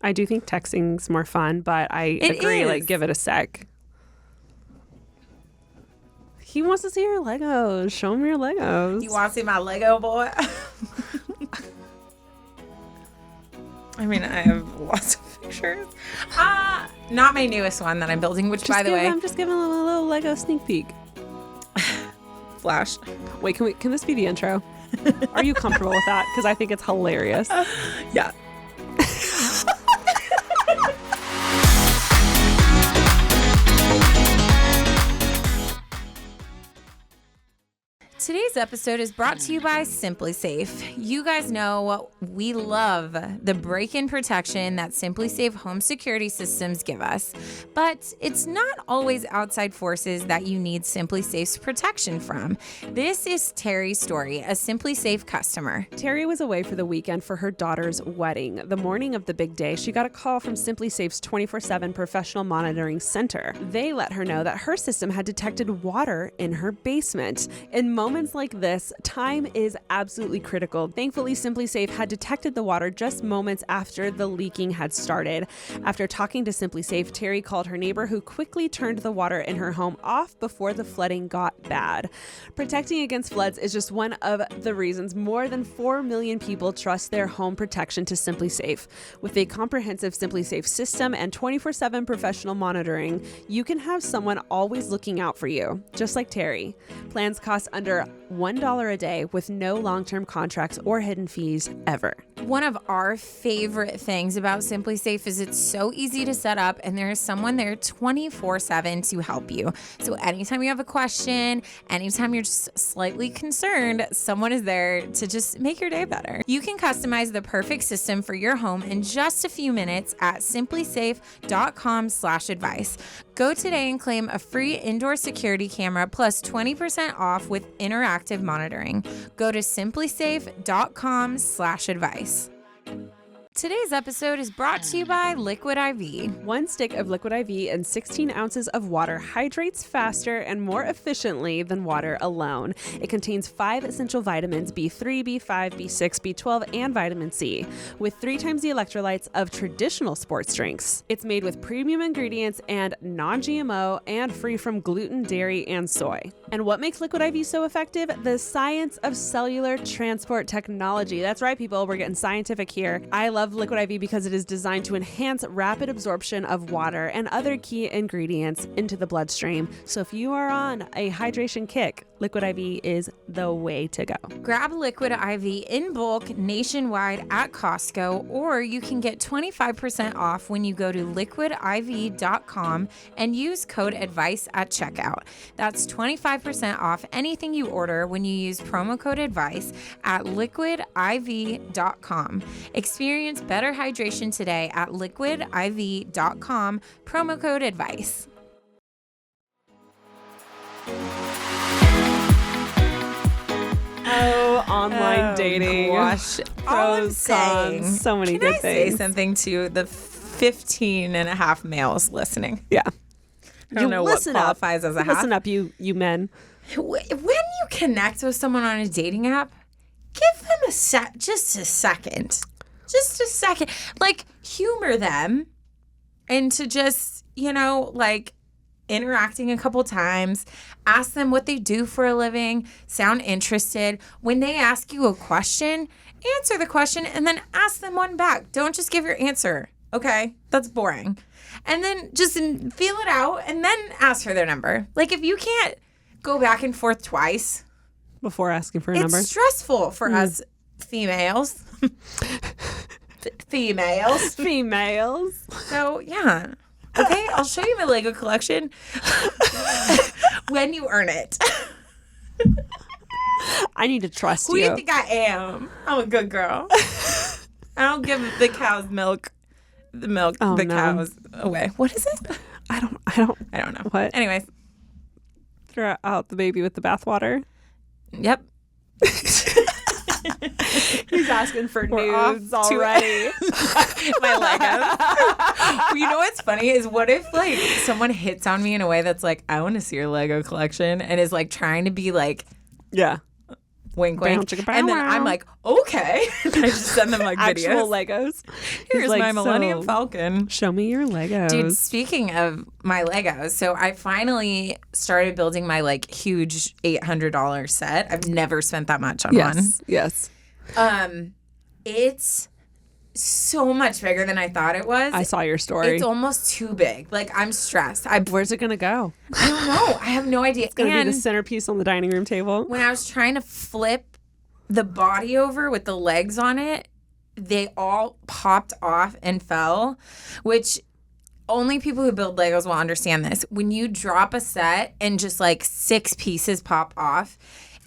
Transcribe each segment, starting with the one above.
I do think texting's more fun, but I agree. Like, give it a sec. He wants to see your Legos. Show him your Legos. You want to see my Lego boy? I mean, I have lots of pictures. Not my newest one that I'm building, which, by the way, I'm just giving him a little Lego sneak peek. Flash. Wait, can this be the intro? Are you comfortable with that? Because I think it's hilarious. Yeah. Today's episode is brought to you by Simply Safe. You guys know we love the break-in protection that Simply Safe home security systems give us, but it's not always outside forces that you need Simply Safe's protection from. This is Tary's story, a Simply Safe customer. Taryne was away for the weekend for her daughter's wedding. The morning of the big day, she got a call from Simply Safe's 24/7 professional monitoring center. They let her know that her system had detected water in her basement. In moments like this, time is absolutely critical. Thankfully, Simply Safe had detected the water just moments after the leaking had started. After talking to Simply Safe, Taryne called her neighbor, who quickly turned the water in her home off before the flooding got bad. Protecting against floods is just one of the reasons more than 4 million people trust their home protection to Simply Safe. With a comprehensive Simply Safe system and 24/7 professional monitoring, you can have someone always looking out for you, just like Taryne. Plans cost under $1 a day with no long-term contracts or hidden fees ever. One of our favorite things about Simply Safe is it's so easy to set up, and there is someone there 24/7 to help you. So anytime you have a question, anytime you're just slightly concerned, someone is there to just make your day better. You can customize the perfect system for your home in just a few minutes at simplysafe.com/advice. Go today and claim a free indoor security camera plus 20% off with interactive monitoring. Go to simplysafe.com/advice. Today's episode is brought to you by Liquid IV. 1 stick of Liquid IV and 16 ounces of water hydrates faster and more efficiently than water alone. It contains 5 essential vitamins, B3, B5, B6, B12, and vitamin C, with 3 times the electrolytes of traditional sports drinks. It's made with premium ingredients and non-GMO and free from gluten, dairy, and soy. And what makes Liquid IV so effective? The science of cellular transport technology. That's right, people. We're getting scientific here. I love Liquid IV because it is designed to enhance rapid absorption of water and other key ingredients into the bloodstream. So if you are on a hydration kick, Liquid IV is the way to go. Grab Liquid IV in bulk nationwide at Costco, or you can get 25% off when you go to liquidiv.com and use code ADVICE at checkout. That's 25% off anything you order when you use promo code ADVICE at liquidiv.com. Experience better hydration today at liquidiv.com, promo code ADVICE. Oh, online dating. Gosh. All I'm Pros, saying, cons, so many good say things. something to the 15 and a half males listening? Yeah. I don't know what qualifies as a half. Listen up, you men. When you connect with someone on a dating app, give them just a second. Just a second. Like, humor them into just, interacting a couple times. Ask them what they do for a living. Sound interested. When they ask you a question, answer the question and then ask them one back. Don't just give your answer. Okay? That's boring. And then just feel it out and then ask for their number. Like, if you can't go back and forth twice Before asking for a number. it's stressful for us females. Females. So, yeah. Okay, I'll show you my Lego collection when you earn it. I need to trust Who you. do you think I am? I'm a good girl. I don't give the cows cows away. What is it? I don't know. What? Anyways. Throw out the baby with the bathwater. Yep. He's asking for nudes already. My Legos. Well, you know what's funny is what if someone hits on me in a way that's like, I want to see your Lego collection, and is trying to be Yeah. Wink, wink. Bow, chicka, bow, And then wow. I'm like, okay. And I just send them like Actual videos. Legos. Here's He's like, my Millennium "So, Falcon. Show me your Legos. Dude, speaking of my Legos, so I finally started building my like huge $800 set. I've never spent that much on one. Yes. It's so much bigger than I thought it was. I saw your story. It's almost too big. Like, I'm stressed. Where's it going to go? I don't know. I have no idea. It's going to be the centerpiece on the dining room table. When I was trying to flip the body over with the legs on it, they all popped off and fell, which only people who build Legos will understand this. When you drop a set and just like 6 pieces pop off,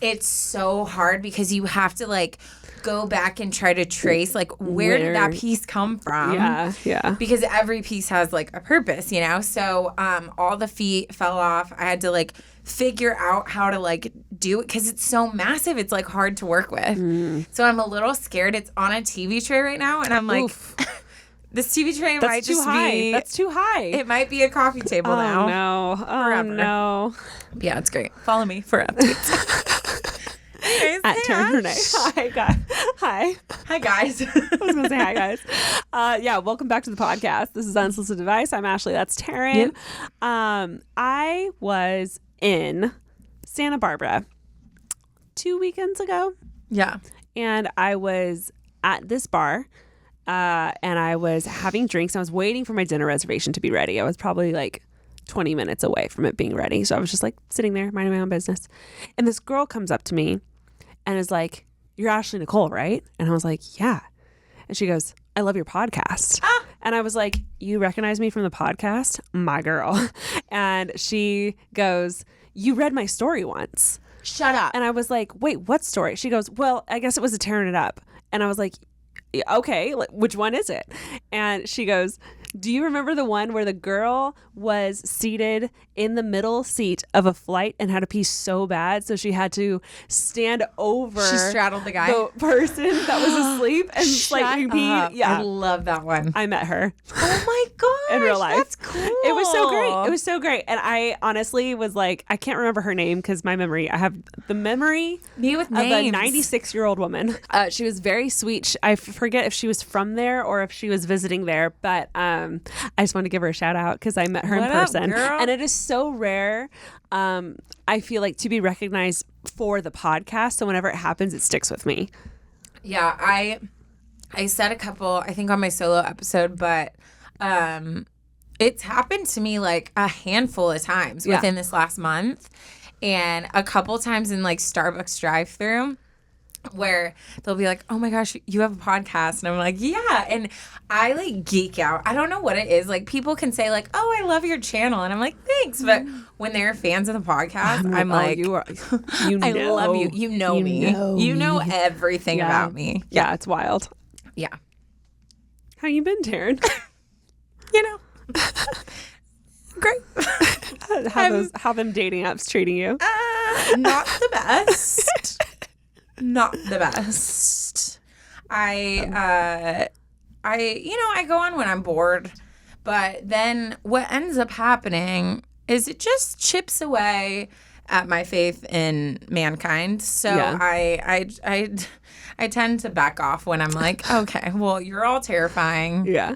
it's so hard because you have to like go back and try to trace like where did that piece come from? Yeah. Because every piece has like a purpose, you know? So all the feet fell off. I had to like figure out how to like do it because it's so massive. It's like hard to work with. So I'm a little scared. It's on a TV tray right now. And I'm like, this TV tray might too just high. be. That's too high. It might be a coffee table now. No. Forever. No. Yeah, it's great. Follow me for updates. Anyways, At hey, Taryne Renee. Ash. Hi, guys. Hi. Hi, guys. I was going to say hi, guys. Yeah, welcome back to the podcast. This is Unsolicited Advice. I'm Ashley. That's Taryne. Yep. I was in Santa Barbara 2 weekends ago, Yeah. and I was at this bar, and I was having drinks. I was waiting for my dinner reservation to be ready. I was probably like 20 minutes away from it being ready. So I was just like sitting there minding my own business. And this girl comes up to me and is like, "You're Ashley Nicole, right?" And I was like, "Yeah." And she goes, "I love your podcast." And I was like, "You recognize me from the podcast? My girl." And she goes, "You read my story once." Shut up. And I was like, "Wait, what story?" She goes, "Well, I guess it was a Tearing It Up." And I was like, "Okay, which one is it?" And she goes, "Do you remember the one where the girl was seated in the middle seat of a flight and had to pee so bad, so she had to stand over She straddled the guy? the person that was asleep and Shut like peed?" up. Yeah, I love that one. I met her Oh my gosh. in real life. That's cool. It was so great. It was so great. And I honestly was like, I can't remember her name because I have the memory Me with of a names. 96-year-old woman. She was very sweet. I forget if she was from there or if she was visiting there, but I just want to give her a shout out because I met her What in up, person. girl? And it is so rare, I feel like, to be recognized for the podcast. So whenever it happens, it sticks with me. Yeah, I said a couple, I think on my solo episode, but it's happened to me like a handful of times Yeah. within this last month, and a couple times in like Starbucks drive-through where they'll be like, "Oh my gosh, you have a podcast," and I'm like, "Yeah," and I like geek out. I don't know what it is. Like, people can say like, "Oh, I love your channel," and I'm like, "Thanks," but when they're fans of the podcast, I'm like, "Oh, I love you. You know me. You know everything Yeah. about me. Yeah, it's wild. Yeah. How you been, Taryne? You know. Great. How them dating apps treating you? Not the best. Not the best. I go on when I'm bored, but then what ends up happening is it just chips away at my faith in mankind. So Yeah. I tend to back off when I'm like, okay, well, you're all terrifying. Yeah.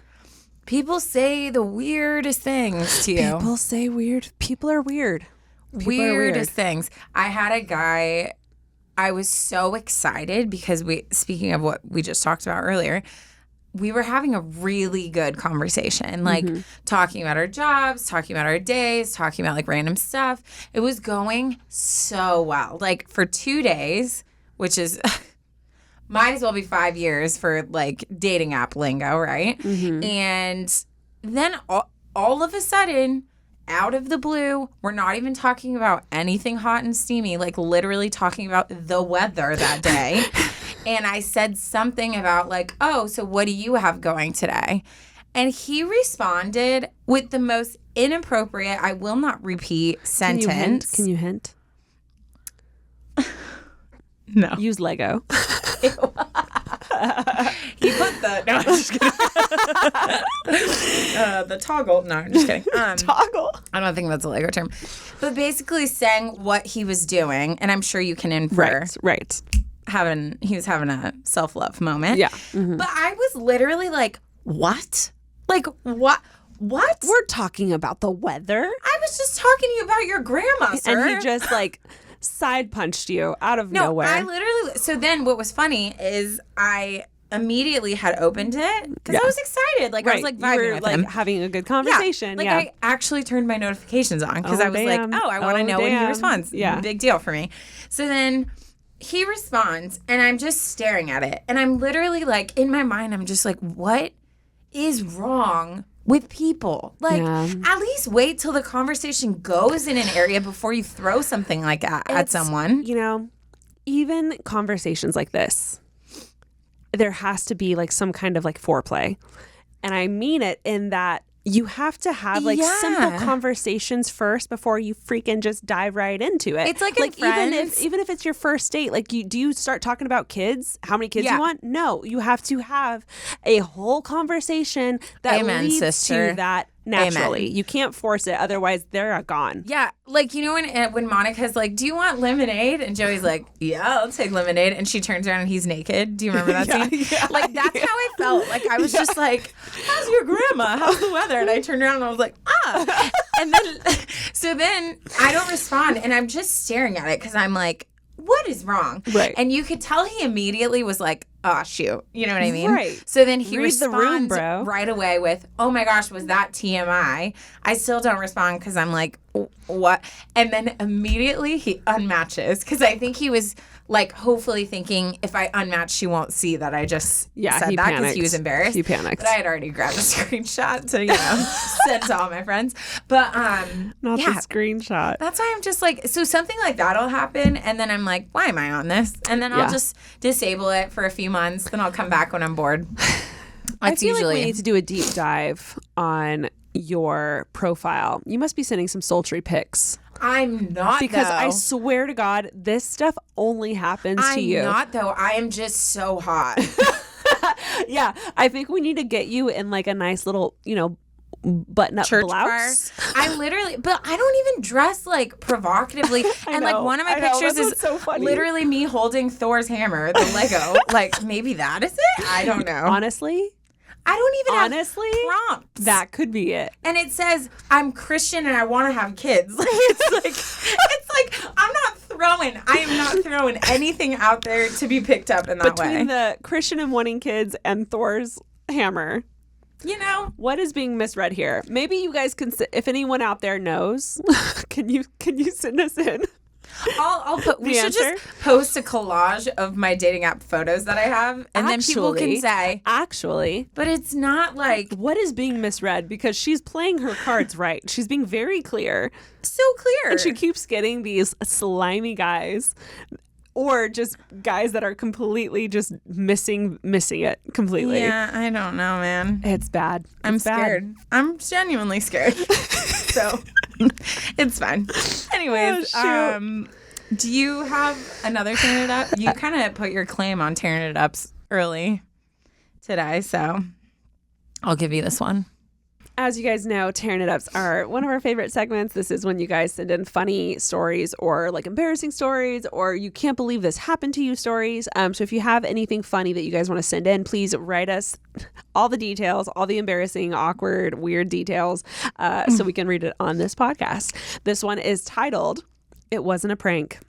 People say the weirdest things to you. People say weird. People are weird. Weirdest things. I had a guy, I was so excited because speaking of what we just talked about earlier, we were having a really good conversation, like talking about our jobs, talking about our days, talking about like random stuff. It was going so well. Like for 2 days, which is might as well be 5 years for like dating app lingo, right? And then all of a sudden, out of the blue, we're not even talking about anything hot and steamy, like literally talking about the weather that day. And I said something about like, "Oh, so what do you have going today?" And he responded with the most inappropriate, I will not repeat, sentence. Can you hint? No. Use Lego. He put the, no, I'm just kidding. The toggle. No, I'm just kidding. Toggle. I don't think that's a Lego term. But basically saying what he was doing, and I'm sure you can infer. Right. was having a self-love moment. Yeah. But I was literally like, what? Like, what? What? We're talking about the weather. I was just talking to you about your grandma, sir. And he just like side punched you out of nowhere. I literally, so then what was funny is I immediately had opened it because I was excited. Like I was like vibing with him. Having a good conversation. Yeah. Like I actually turned my notifications on because I was like, oh, I want to know when he responds. Yeah. Big deal for me. So then he responds and I'm just staring at it. And I'm literally like, in my mind, I'm just like, what is wrong with people? Like, at least wait till the conversation goes in an area before you throw something like that at someone. You know, even conversations like this, there has to be like some kind of like foreplay. And I mean it in that you have to have like simple conversations first before you freaking just dive right into it. It's like even if it's your first date, like do you start talking about kids? How many kids you want? No, you have to have a whole conversation that leads to that naturally. Amen. You can't force it, otherwise they're gone. Yeah, like you know when Monica's like, "Do you want lemonade?" and Joey's like, "Yeah, I'll take lemonade," and she turns around and he's naked. Do you remember that scene? Yeah, like that's how I felt. Like I was just like, "How's your grandma? How's the weather?" And I turned around and I was like, "Ah," and then I don't respond, and I'm just staring at it because I'm like, what is wrong? Right. And you could tell he immediately was like, oh, shoot. You know what I mean? Right. So then he responds the room, bro. Right away with, oh my gosh, was that TMI? I still don't respond because I'm like, what? And then immediately he unmatches because I think he was like hopefully thinking if I unmatch, she won't see that I just said that because he was embarrassed. He panicked. But I had already grabbed a screenshot to, send to all my friends. But not the screenshot. That's why I'm just like, so something like that'll happen. And then I'm like, why am I on this? And then I'll just disable it for a few months. Then I'll come back when I'm bored. I feel like we need to do a deep dive on your profile. You must be sending some sultry pics. I'm not, because though. I swear to God, this stuff only happens to you. I'm not, though. I am just so hot. Yeah, I think we need to get you in like a nice little, button-up church blouse. Bar. I literally, but I don't even dress like provocatively. And like one of my pictures is so funny. Literally me holding Thor's hammer, the Lego. Like maybe that is it. I don't know. Honestly. I don't even have prompts. That could be it. And it says, I'm Christian and I want to have kids. Like, it's like, I am not throwing anything out there to be picked up in that way. Between the Christian and wanting kids and Thor's hammer. What is being misread here? Maybe you guys can, if anyone out there knows, can you send us in? I'll put. We should just post a collage of my dating app photos that I have, and then people can say, actually. But it's not like what is being misread because she's playing her cards right. She's being very clear, so clear, and she keeps getting these slimy guys, or just guys that are completely just missing it completely. Yeah, I don't know, man. It's bad. I'm scared. I'm genuinely scared. So. It's fine. Anyways, do you have another Tearing It Up? You kind of put your claim on Tearing It Ups early today, so I'll give you this one. As you guys know, Tearing It Ups are one of our favorite segments. This is when you guys send in funny stories or like embarrassing stories or you can't believe this happened to you stories. So if you have anything funny that you guys want to send in, please write us all the details, all the embarrassing, awkward, weird details so we can read it on this podcast. This one is titled, It Wasn't a Prank.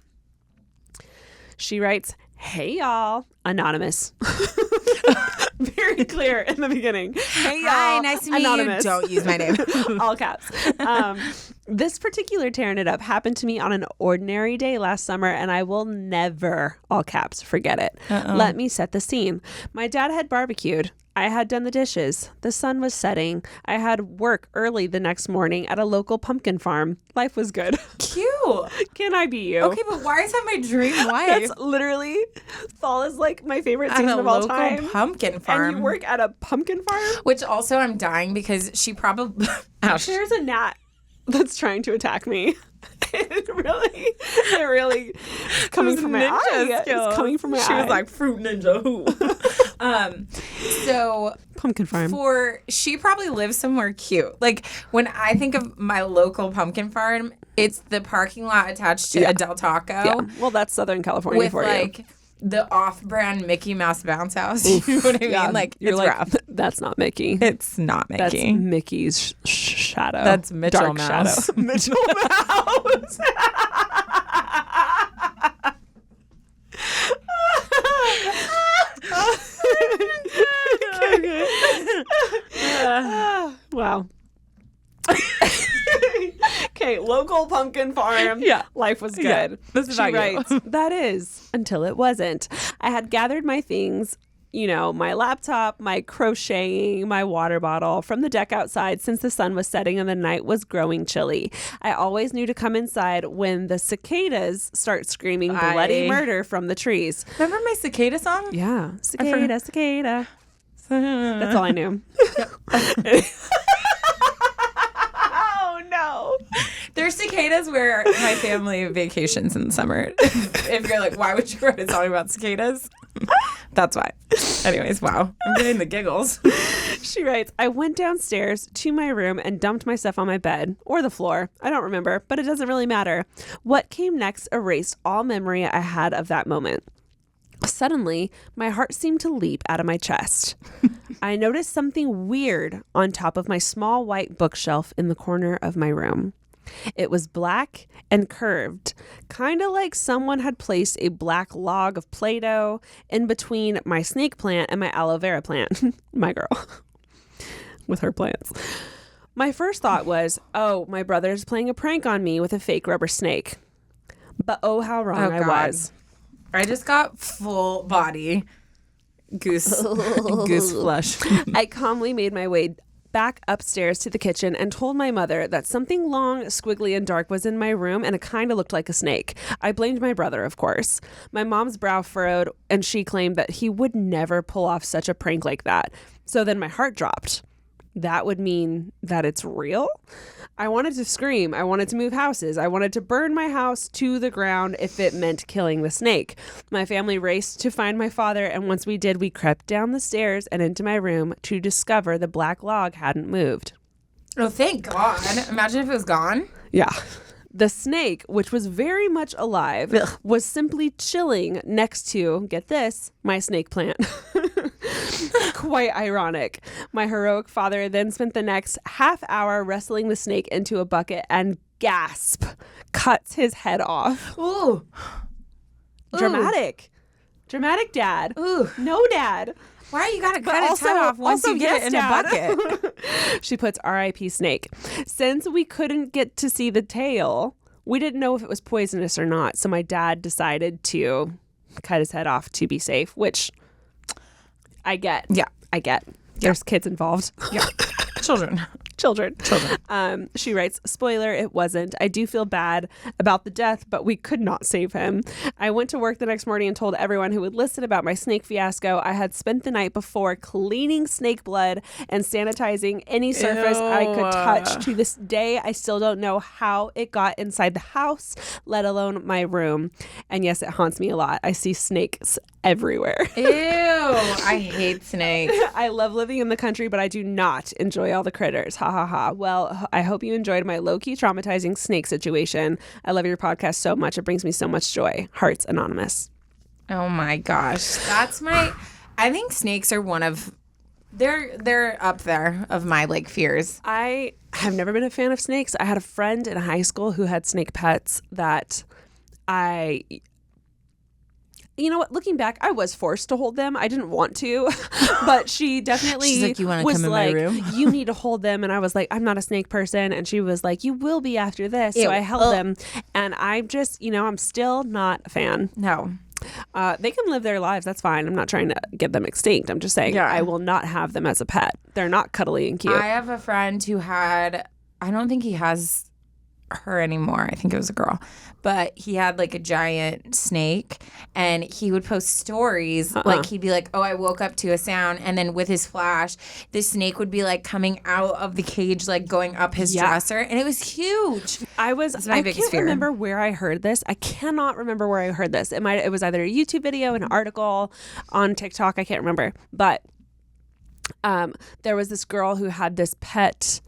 She writes, hey, y'all, anonymous. Very clear in the beginning. Hey, y'all. Hi, nice to meet anonymous. You. Don't use my name. All caps. This particular Tearing It Up happened to me on an ordinary day last summer, and I will never, all caps, forget it. Let me set the scene. My dad had barbecued. I had done the dishes. The sun was setting. I had work early the next morning at a local pumpkin farm. Life was good. Cute. Can I be you? Okay, but why is that my dream life? That's literally, fall is like my favorite season of all time. At a local pumpkin farm. And you work at a pumpkin farm? Which also I'm dying because she probably... There's a gnat that's trying to attack me. It really coming from my eye. It's coming from my eye. She was like, fruit ninja who? So pumpkin farm. She probably lives somewhere cute. Like when I think of my local pumpkin farm, it's the parking lot attached to a Del Taco. Yeah. Well, that's Southern California with for like you. the off-brand Mickey Mouse bounce house. You know what I mean? Yeah, Like, you're it's like, rough. that's not Mickey. It's not That's Mickey. Mickey's shadow. That's Mitchell Dark Mouse. shadow. Mitchell Mouse. Wow. Okay, local pumpkin farm. Yeah. Life was good. Yeah, this is She about you. writes, that is, until it wasn't. I had gathered my things, my laptop, my crocheting, my water bottle from the deck outside since the sun was setting and the night was growing chilly. I always knew to come inside when the cicadas start screaming bloody murder from the trees. Remember my cicada song? Yeah. Cicada, cicada. That's all I knew. Oh, no. There's cicadas where my family vacations in the summer. If you're like, why would you write a song about cicadas? That's why. Anyways, wow. I'm getting the giggles. She writes, I went downstairs to my room and dumped my stuff on my bed or the floor. I don't remember, but it doesn't really matter. What came next erased all memory I had of that moment. Suddenly, my heart seemed to leap out of my chest. I noticed something weird on top of my small white bookshelf in the corner of my room. It was black and curved, kind of like someone had placed a black log of Play-Doh in between my snake plant and my aloe vera plant. My girl. With her plants. My first thought was, oh, my brother's playing a prank on me with a fake rubber snake. But oh, how wrong I was. I just got full body goose flush. I calmly made my way back upstairs to the kitchen and told my mother that something long, squiggly, and dark was in my room and it kind of looked like a snake. I blamed my brother, of course. My mom's brow furrowed and she claimed that he would never pull off such a prank like that. So then my heart dropped. That would mean that it's real? I wanted to scream. I wanted to move houses. I wanted to burn my house to the ground if it meant killing the snake. My family raced to find my father, and once we did, we crept down the stairs and into my room to discover the black log hadn't moved. Oh, thank God. Imagine if it was gone. Yeah. The snake, which was very much alive, was simply chilling next to, get this, my snake plant. Quite ironic. My heroic father then spent the next half hour wrestling the snake into a bucket and gasp, cuts his head off. Ooh. Dramatic. Dramatic dad. Ooh. No dad. Why you gotta cut its head off once you get it in Dad. a bucket? She puts R.I.P. snake. Since we couldn't get to see the tail, we didn't know if it was poisonous or not. So my dad decided to cut his head off to be safe, which I get. Yeah. I get. There's kids involved. Yeah. Children. She writes, spoiler, it wasn't. I do feel bad about the death, but we could not save him. I went to work the next morning and told everyone who would listen about my snake fiasco. I had spent the night before cleaning snake blood and sanitizing any surface I could touch. To this day, I still don't know how it got inside the house, let alone my room. And yes, it haunts me a lot. I see snakes everywhere. Ew. I hate snakes. I love living in the country, but I do not enjoy all the critters. Ha ha ha. Well, I hope you enjoyed my low-key traumatizing snake situation. I love your podcast so much. It brings me so much joy. Hearts Anonymous. Oh my gosh. I think snakes are one of they're up there of my fears. I have never been a fan of snakes. I had a friend in high school who had snake pets that you know what? Looking back, I was forced to hold them. I didn't want to, but she definitely She's like, you want to was come in like, my room? You need to hold them. And I was like, I'm not a snake person. And she was like, you will be after this. Ew. So I held them. And I'm just, I'm still not a fan. No. They can live their lives. That's fine. I'm not trying to get them extinct. I'm just saying I will not have them as a pet. They're not cuddly and cute. I have a friend who I don't think he has her anymore. I think it was a girl. But he had a giant snake and he would post stories. He'd be like, oh, I woke up to a sound. And then with his flash, the snake would be coming out of the cage, going up his dresser. And it was huge. I biggest can't fear. remember where I heard this. I cannot remember where I heard this. It was either a YouTube video, an article on TikTok. I can't remember. But There was this girl who had this pet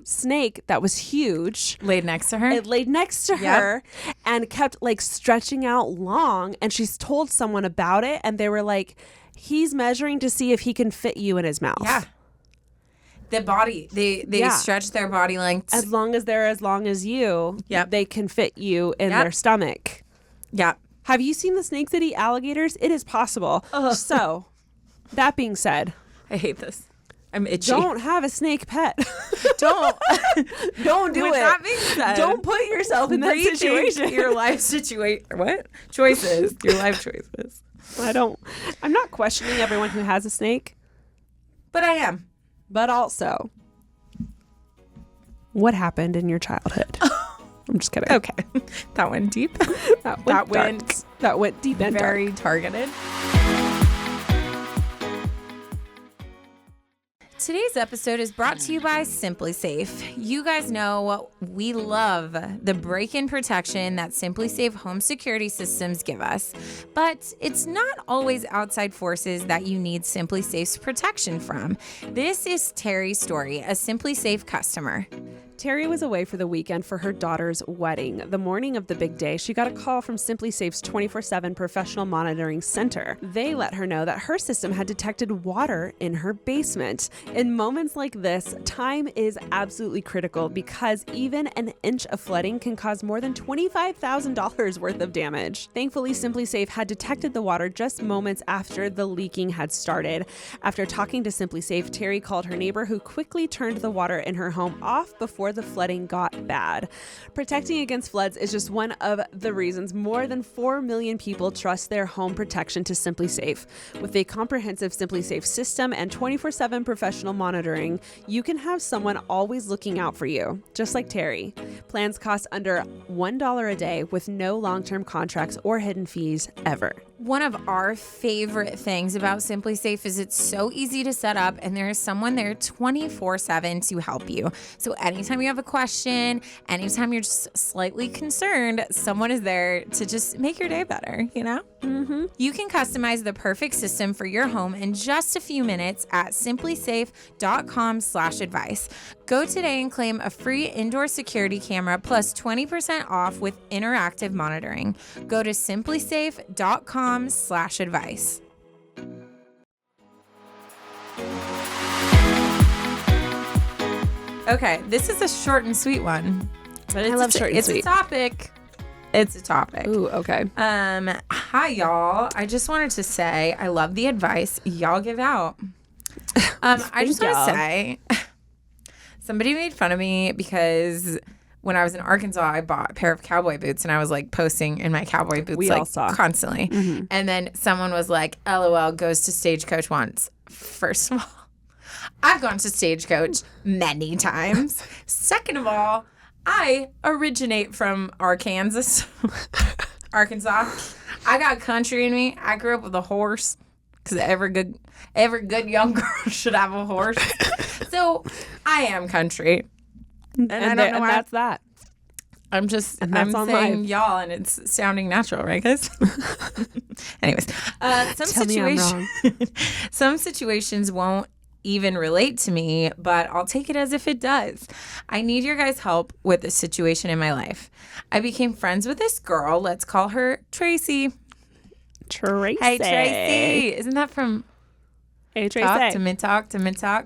snake that was huge. Laid next to her? It laid next to her and kept like stretching out long. And she's told someone about it. And they were like, he's measuring to see if he can fit you in his mouth. Yeah. The body, they stretch their body lengths. As long as they're as long as you, they can fit you in their stomach. Yeah. Have you seen the snakes that eat alligators? It is possible. So, that being said, I hate this. I'm itchy. Don't have a snake pet. Don't do With it. that being said, don't put yourself in that situation. Your life situation. What? Choices. Your life choices. I'm not questioning everyone who has a snake. But I am. But also, what happened in your childhood? I'm just kidding. Okay. That went deep. That went deep and very dark. Targeted. Today's episode is brought to you by Simply Safe. You guys know we love the break-in protection that Simply Safe home security systems give us, but it's not always outside forces that you need Simply Safe's protection from. This is Terry's story, a Simply Safe customer. Terry was away for the weekend for her daughter's wedding. The morning of the big day, she got a call from Simply Safe's 24/7 professional monitoring center. They let her know that her system had detected water in her basement. In moments like this, time is absolutely critical because even an inch of flooding can cause more than $25,000 worth of damage. Thankfully, Simply Safe had detected the water just moments after the leaking had started. After talking to Simply Safe, Terry called her neighbor who quickly turned the water in her home off before the flooding got bad. Protecting against floods is just one of the reasons more than 4 million people trust their home protection to Simply Safe. With a comprehensive Simply Safe system and 24/7 professional monitoring, you can have someone always looking out for you, just like Terry. Plans cost under $1 a day with no long-term contracts or hidden fees ever. One of our favorite things about Simply Safe is it's so easy to set up and there is someone there 24/7 to help you. So anytime you have a question, anytime you're just slightly concerned, someone is there to just make your day better, you know? Mm-hmm. You can customize the perfect system for your home in just a few minutes at simplysafe.com/advice. Go today and claim a free indoor security camera plus 20% off with interactive monitoring. Go to simplysafe.com/advice. Okay, this is a short and sweet one. But I love short and sweet. It's a topic. It's a topic. Ooh, okay. Hi, y'all. I just wanted to say I love the advice y'all give out. I just want to say somebody made fun of me because when I was in Arkansas, I bought a pair of cowboy boots and I was like posting in my cowboy boots We all saw. constantly. Mm-hmm. And then someone was like, LOL, goes to Stagecoach once. First of all, I've gone to Stagecoach many times. Second of all, I originate from Arkansas. I got country in me. I grew up with a horse because every good young girl should have a horse. So I am country. And I don't know why. That's that. I'm saying live. y'all, and it's sounding natural, right, guys? Anyways, some situations won't even relate to me, but I'll take it as if it does. I need your guys' help with this situation in my life. I became friends with this girl. Let's call her Tracy. Tracy. Hey, Tracy. Isn't that from Hey, Tracy. Talk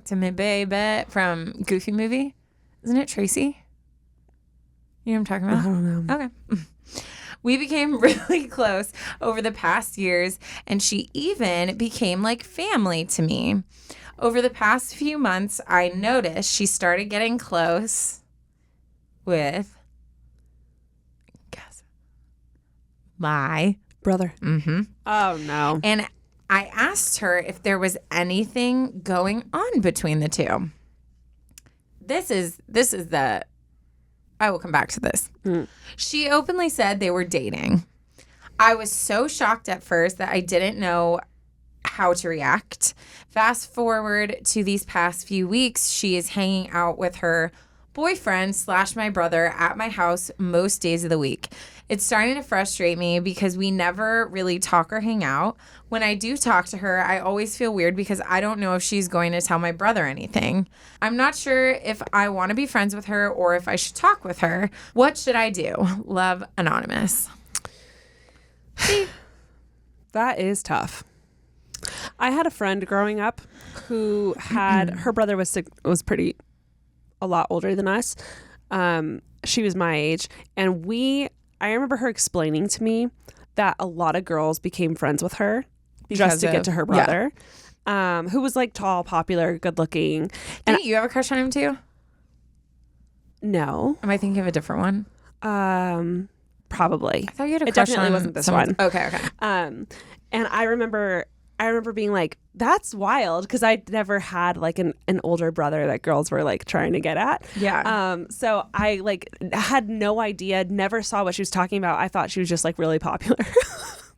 to me, baby, from Goofy movie? Isn't it Tracy? You know what I'm talking about? I don't know. Okay. We became really close over the past years, and she even became like family to me. Over the past few months, I noticed she started getting close with, guess, my brother. Mm-hmm. Oh, no. And I asked her if there was anything going on between the two. This is the, I will come back to this. She openly said they were dating. I was so shocked at first that I didn't know how to react. Fast forward to these past few weeks, she is hanging out with her boyfriend / my brother at my house most days of the week. It's starting to frustrate me because we never really talk or hang out. When I do talk to her, I always feel weird because I don't know if she's going to tell my brother anything. I'm not sure if I want to be friends with her or if I should talk with her. What should I do? Love, Anonymous. That is tough. I had a friend growing up who had her brother was pretty a lot older than us. She was my age, and I remember her explaining to me that a lot of girls became friends with her just to get to her brother, who was like tall, popular, good looking. Didn't you have a crush on him too? No. Am I thinking of a different one? Probably. I thought you had a It crush definitely on wasn't this someone. one. Okay. And I remember being like, that's wild, because I'd never had like an older brother that girls were like trying to get at. Yeah. So I like had no idea, never saw what she was talking about. I thought she was just like really popular.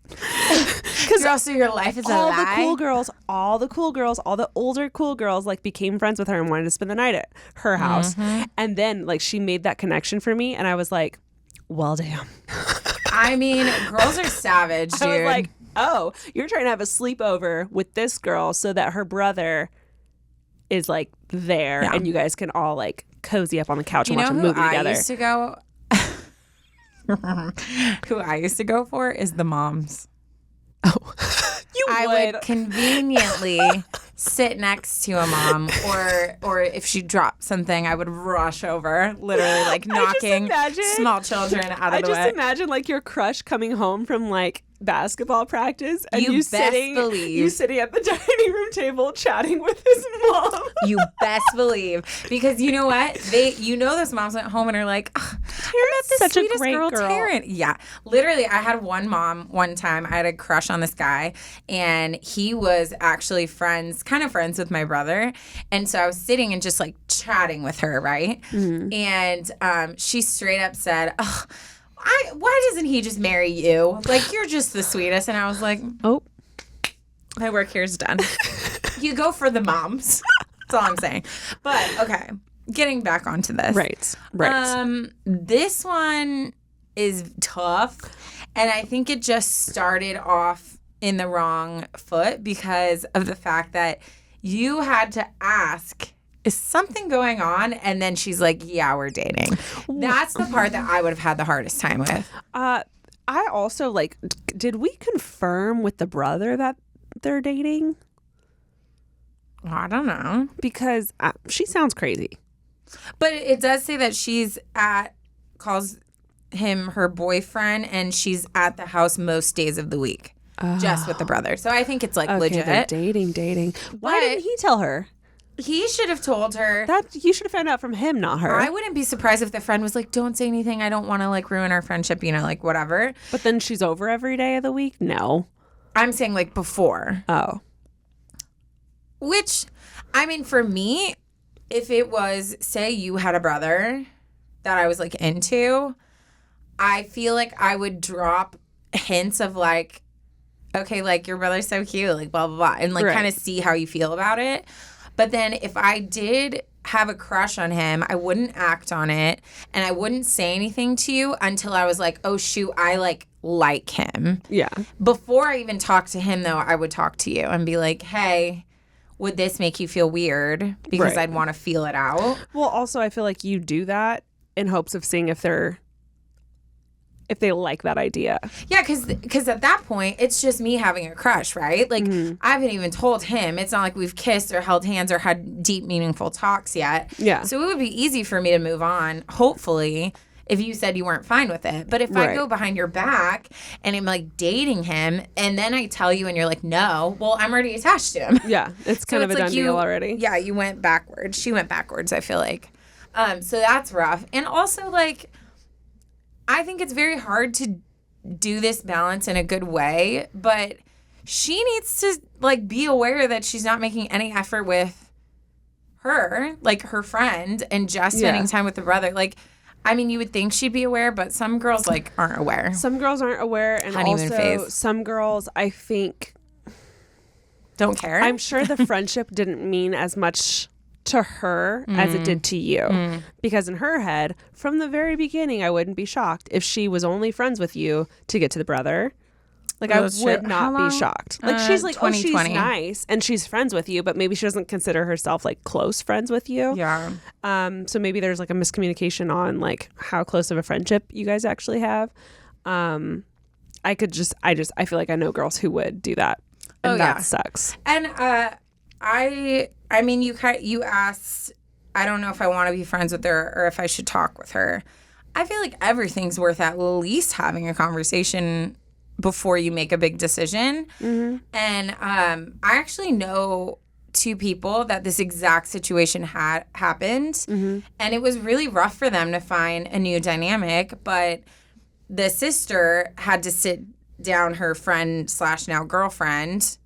Because also your life is all a lie. the cool girls, all the older cool girls like became friends with her and wanted to spend the night at her house. And then like she made that connection for me, and I was like, well, damn. I mean, girls are savage, dude. I was like, oh, you're trying to have a sleepover with this girl so that her brother is like there, and you guys can all like cozy up on the couch and watch a movie together. Who I used to go for is the moms. Oh, I would conveniently sit next to a mom, or if she dropped something, I would rush over, literally like knocking small children out of the way. I just imagine like your crush coming home from like basketball practice, and you sitting at the dining room table chatting with his mom. You best believe, because you know what, those moms went home and are like, oh, I met the sweetest girl, Taryne. Yeah, literally, I had one mom one time. I had a crush on this guy, and he was actually kind of friends with my brother, and so I was sitting and just like chatting with her, right? Mm-hmm. And she straight up said, oh, why doesn't he just marry you? Like, you're just the sweetest. And I was like, oh, my work here is done. You go for the moms. That's all I'm saying. But, okay, getting back onto this. Right. This one is tough. And I think it just started off in the wrong foot because of the fact that you had to ask, is something going on? And then she's like, yeah, we're dating. That's the part that I would have had the hardest time with. I also like, did we confirm with the brother that they're dating? I don't know. Because she sounds crazy. But it does say that calls him her boyfriend, and she's at the house most days of the week. Just with the brother. So I think it's like legit. They're dating. Why didn't he tell her? He should have told her. That you should have found out from him, not her. I wouldn't be surprised if the friend was like, don't say anything. I don't want to like ruin our friendship, like whatever. But then she's over every day of the week? No. I'm saying like before. Oh. Which, I mean, for me, if it was, say you had a brother that I was like into, I feel like I would drop hints of like, okay, like your brother's so cute, like blah, blah, blah. And like kind of see how you feel about it. But then if I did have a crush on him, I wouldn't act on it, and I wouldn't say anything to you until I was like, oh, shoot, I like him. Yeah. Before I even talk to him, though, I would talk to you and be like, hey, would this make you feel weird? Because I'd want to feel it out. Well, also, I feel like you do that in hopes of seeing if they like that idea. Yeah, because at that point, it's just me having a crush, right? Like, I haven't even told him. It's not like we've kissed or held hands or had deep, meaningful talks yet. Yeah. So it would be easy for me to move on, hopefully, if you said you weren't fine with it. But if I go behind your back and I'm, like, dating him, and then I tell you and you're like, no, well, I'm already attached to him. Yeah, it's kind of a done deal already. Yeah, you went backwards. She went backwards, I feel like. So that's rough. And also, like, I think it's very hard to do this balance in a good way, but she needs to like be aware that she's not making any effort with her, like her friend, and just spending time with the brother. Like, I mean, you would think she'd be aware, but some girls like aren't aware. Some girls aren't aware, and honeymoon also phase. Some girls, I think, don't care. I'm sure the friendship didn't mean as much to her as it did to you. Because in her head, from the very beginning, I wouldn't be shocked if she was only friends with you to get to the brother. Like, I would not be shocked. Like, she's like, oh, she's nice and she's friends with you, but maybe she doesn't consider herself like close friends with you. Yeah. So maybe there's like a miscommunication on like how close of a friendship you guys actually have. I feel like I know girls who would do that. And that sucks. And I mean, you asked, I don't know if I want to be friends with her or if I should talk with her. I feel like everything's worth at least having a conversation before you make a big decision. And I actually know 2 people that this exact situation had happened. And it was really rough for them to find a new dynamic. But the sister had to sit down her friend / now girlfriend,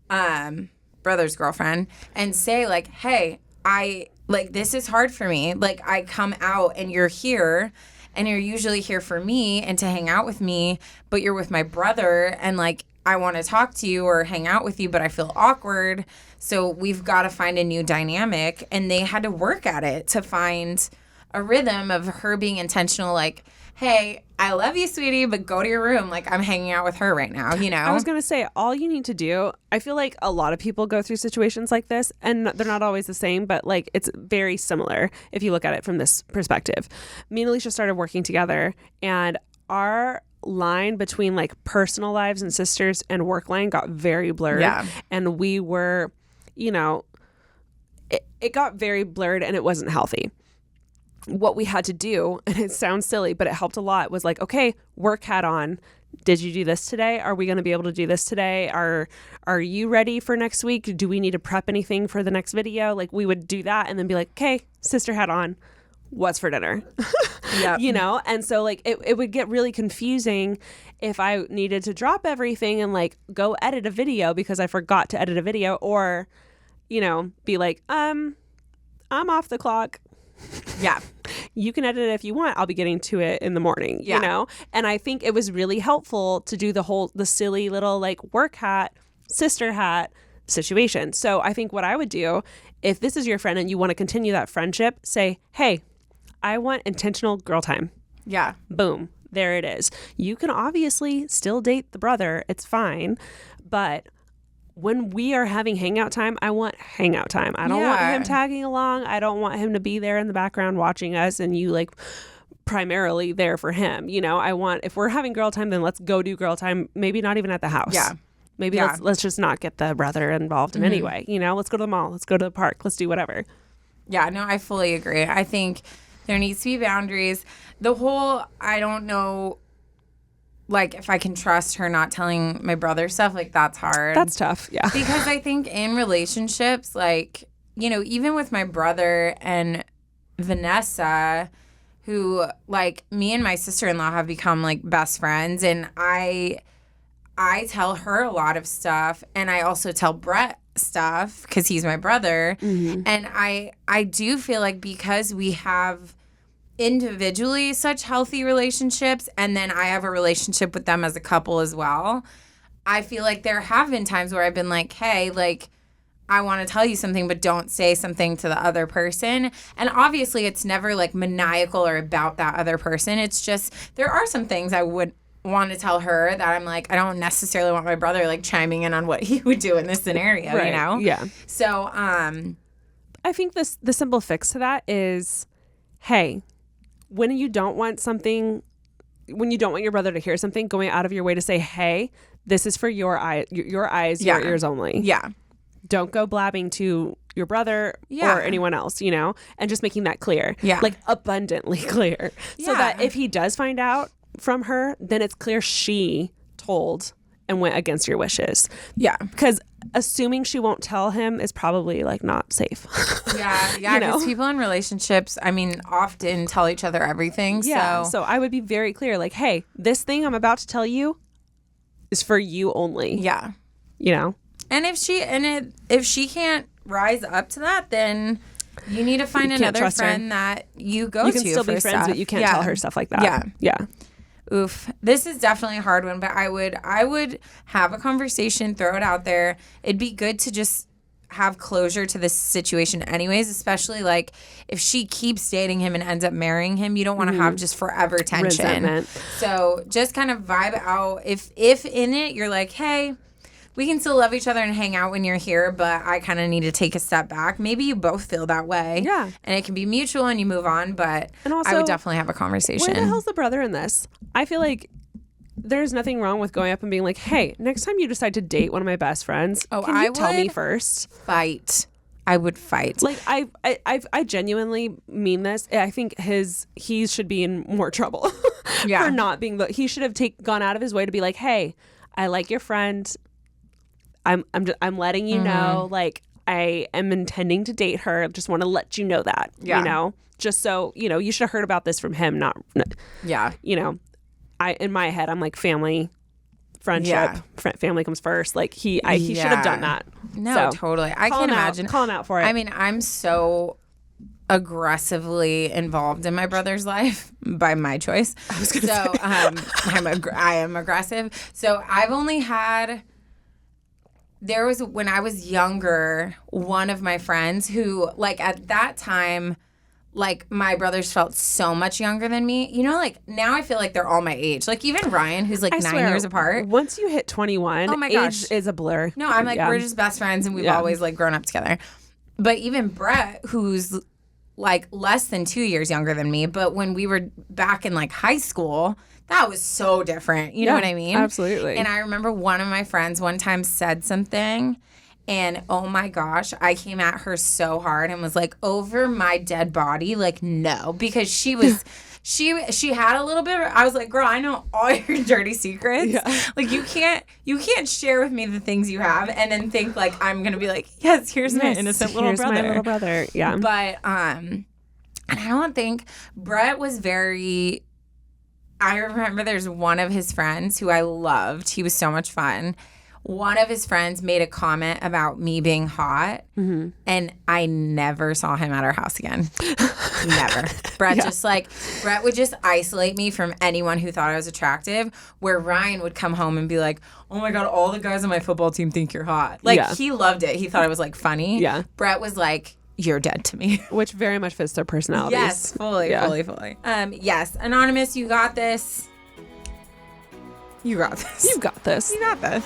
brother's girlfriend, and say like, hey, this is hard for me. Like, I come out and you're here and you're usually here for me and to hang out with me, but you're with my brother and like, I want to talk to you or hang out with you, but I feel awkward. So we've got to find a new dynamic. And they had to work at it to find a rhythm of her being intentional, like, hey, I love you, sweetie, but go to your room. Like, I'm hanging out with her right now, you know? I was going to say, all you need to do, I feel like a lot of people go through situations like this, and they're not always the same, but, like, it's very similar if you look at it from this perspective. Me and Alicia started working together, and our line between, like, personal lives and sisters and work line got very blurred. Yeah. And we were, you know, it got very blurred, and it wasn't healthy. What we had to do, and it sounds silly, but it helped a lot, was like, okay, work hat on. Did you do this today? Are we going to be able to do this today? Are you ready for next week? Do we need to prep anything for the next video? Like, we would do that and then be like, okay, sister hat on. What's for dinner? Yeah. You know? And so like it would get really confusing if I needed to drop everything and like go edit a video because I forgot to edit a video, or, you know, be like, I'm off the clock. Yeah. You can edit it if you want. I'll be getting to it in the morning, you know? And I think it was really helpful to do the silly little like work hat, sister hat situation. So I think what I would do, if this is your friend and you want to continue that friendship, say, hey, I want intentional girl time. Yeah. Boom. There it is. You can obviously still date the brother. It's fine. But when we are having hangout time, I want hangout time. I don't want him tagging along. I don't want him to be there in the background watching us and you like primarily there for him. You know, I want, if we're having girl time, then let's go do girl time. Maybe not even at the house. Yeah. Maybe let's just not get the brother involved in any way. You know, let's go to the mall. Let's go to the park. Let's do whatever. Yeah, no, I fully agree. I think there needs to be boundaries. The whole, I don't know, like, if I can trust her not telling my brother stuff, like, that's hard. That's tough, yeah. Because I think in relationships, like, you know, even with my brother and Vanessa, who, like, me and my sister-in-law have become, like, best friends, and I tell her a lot of stuff, and I also tell Brett stuff, because he's my brother, and I do feel like because we have individually such healthy relationships, and then I have a relationship with them as a couple as well, I feel like there have been times where I've been like, hey, like, I want to tell you something, but don't say something to the other person. And obviously it's never like maniacal or about that other person. It's just, there are some things I would want to tell her that I'm like, I don't necessarily want my brother like chiming in on what he would do in this scenario, right. You know? Yeah. So, I think the simple fix to that is, hey, when you don't want your brother to hear something, going out of your way to say, hey, this is for your eyes, your ears only. Yeah. Don't go blabbing to your brother or anyone else, you know, and just making that clear. Yeah. Like abundantly clear. So that if he does find out from her, then it's clear she told and went against your wishes. Yeah. Because assuming she won't tell him is probably like not safe. Yeah. Yeah. Because people in relationships, I mean, often tell each other everything. Yeah. So I would be very clear, like, hey, this thing I'm about to tell you is for you only. Yeah. You know? And if she can't rise up to that, then you need to find another friend that you go to. You can still be friends, but you can't tell her stuff like that. Yeah. Yeah. Oof. This is definitely a hard one, but I would have a conversation, throw it out there. It'd be good to just have closure to this situation anyways, especially like if she keeps dating him and ends up marrying him, you don't want to have just forever tension. Resentment. So just kind of vibe out. If in it you're like, hey, we can still love each other and hang out when you're here, but I kind of need to take a step back. Maybe you both feel that way. Yeah. And it can be mutual and you move on, but And also, I would definitely have a conversation. Where the hell's the brother in this? I feel like there's nothing wrong with going up and being like, hey, next time you decide to date one of my best friends, can you tell me first? I would fight. Like, I genuinely mean this. I think he should be in more trouble for not being he should have gone out of his way to be like, hey, I like your friend. I'm letting you know, like, I am intending to date her. Just want to let you know that, you know, just so, you know, you should have heard about this from him, you know, in my head, I'm like, family, friendship, family comes first. Like he should have done that. No, so, totally. I can't imagine. Call him out for it. I mean, I'm so aggressively involved in my brother's life by my choice. I was gonna say. I am aggressive. So I've only had... There was, when I was younger, one of my friends who, like, at that time, like, my brothers felt so much younger than me. You know, like, now I feel like they're all my age. Like, even Ryan, who's, like, 9 years apart. Once you hit 21, oh my gosh, age is a blur. No, I'm like, we're just best friends, and we've always, like, grown up together. But even Brett, who's, like, less than 2 years younger than me, but when we were back in, like, high school... That was so different. You know what I mean? Absolutely. And I remember one of my friends one time said something, and oh my gosh, I came at her so hard and was like, over my dead body, like, no. Because she was, she had a little bit of, I was like, girl, I know all your dirty secrets. Yeah. Like, you can't share with me the things you have and then think, like, I'm going to be like, yes, here's my innocent little brother. Here's my little brother. Yeah. But, and I don't think, Brett was very... I remember there's one of his friends who I loved. He was so much fun. One of his friends made a comment about me being hot, and I never saw him at our house again. Never. Brett Brett would just isolate me from anyone who thought I was attractive, where Ryan would come home and be like, oh my God, all the guys on my football team think you're hot. Like, he loved it. He thought it was, like, funny. Yeah. Brett was like... You're dead to me. Which very much fits their personalities. Yes, fully. Yes, Anonymous, you got this. You got this. You got this. You got this.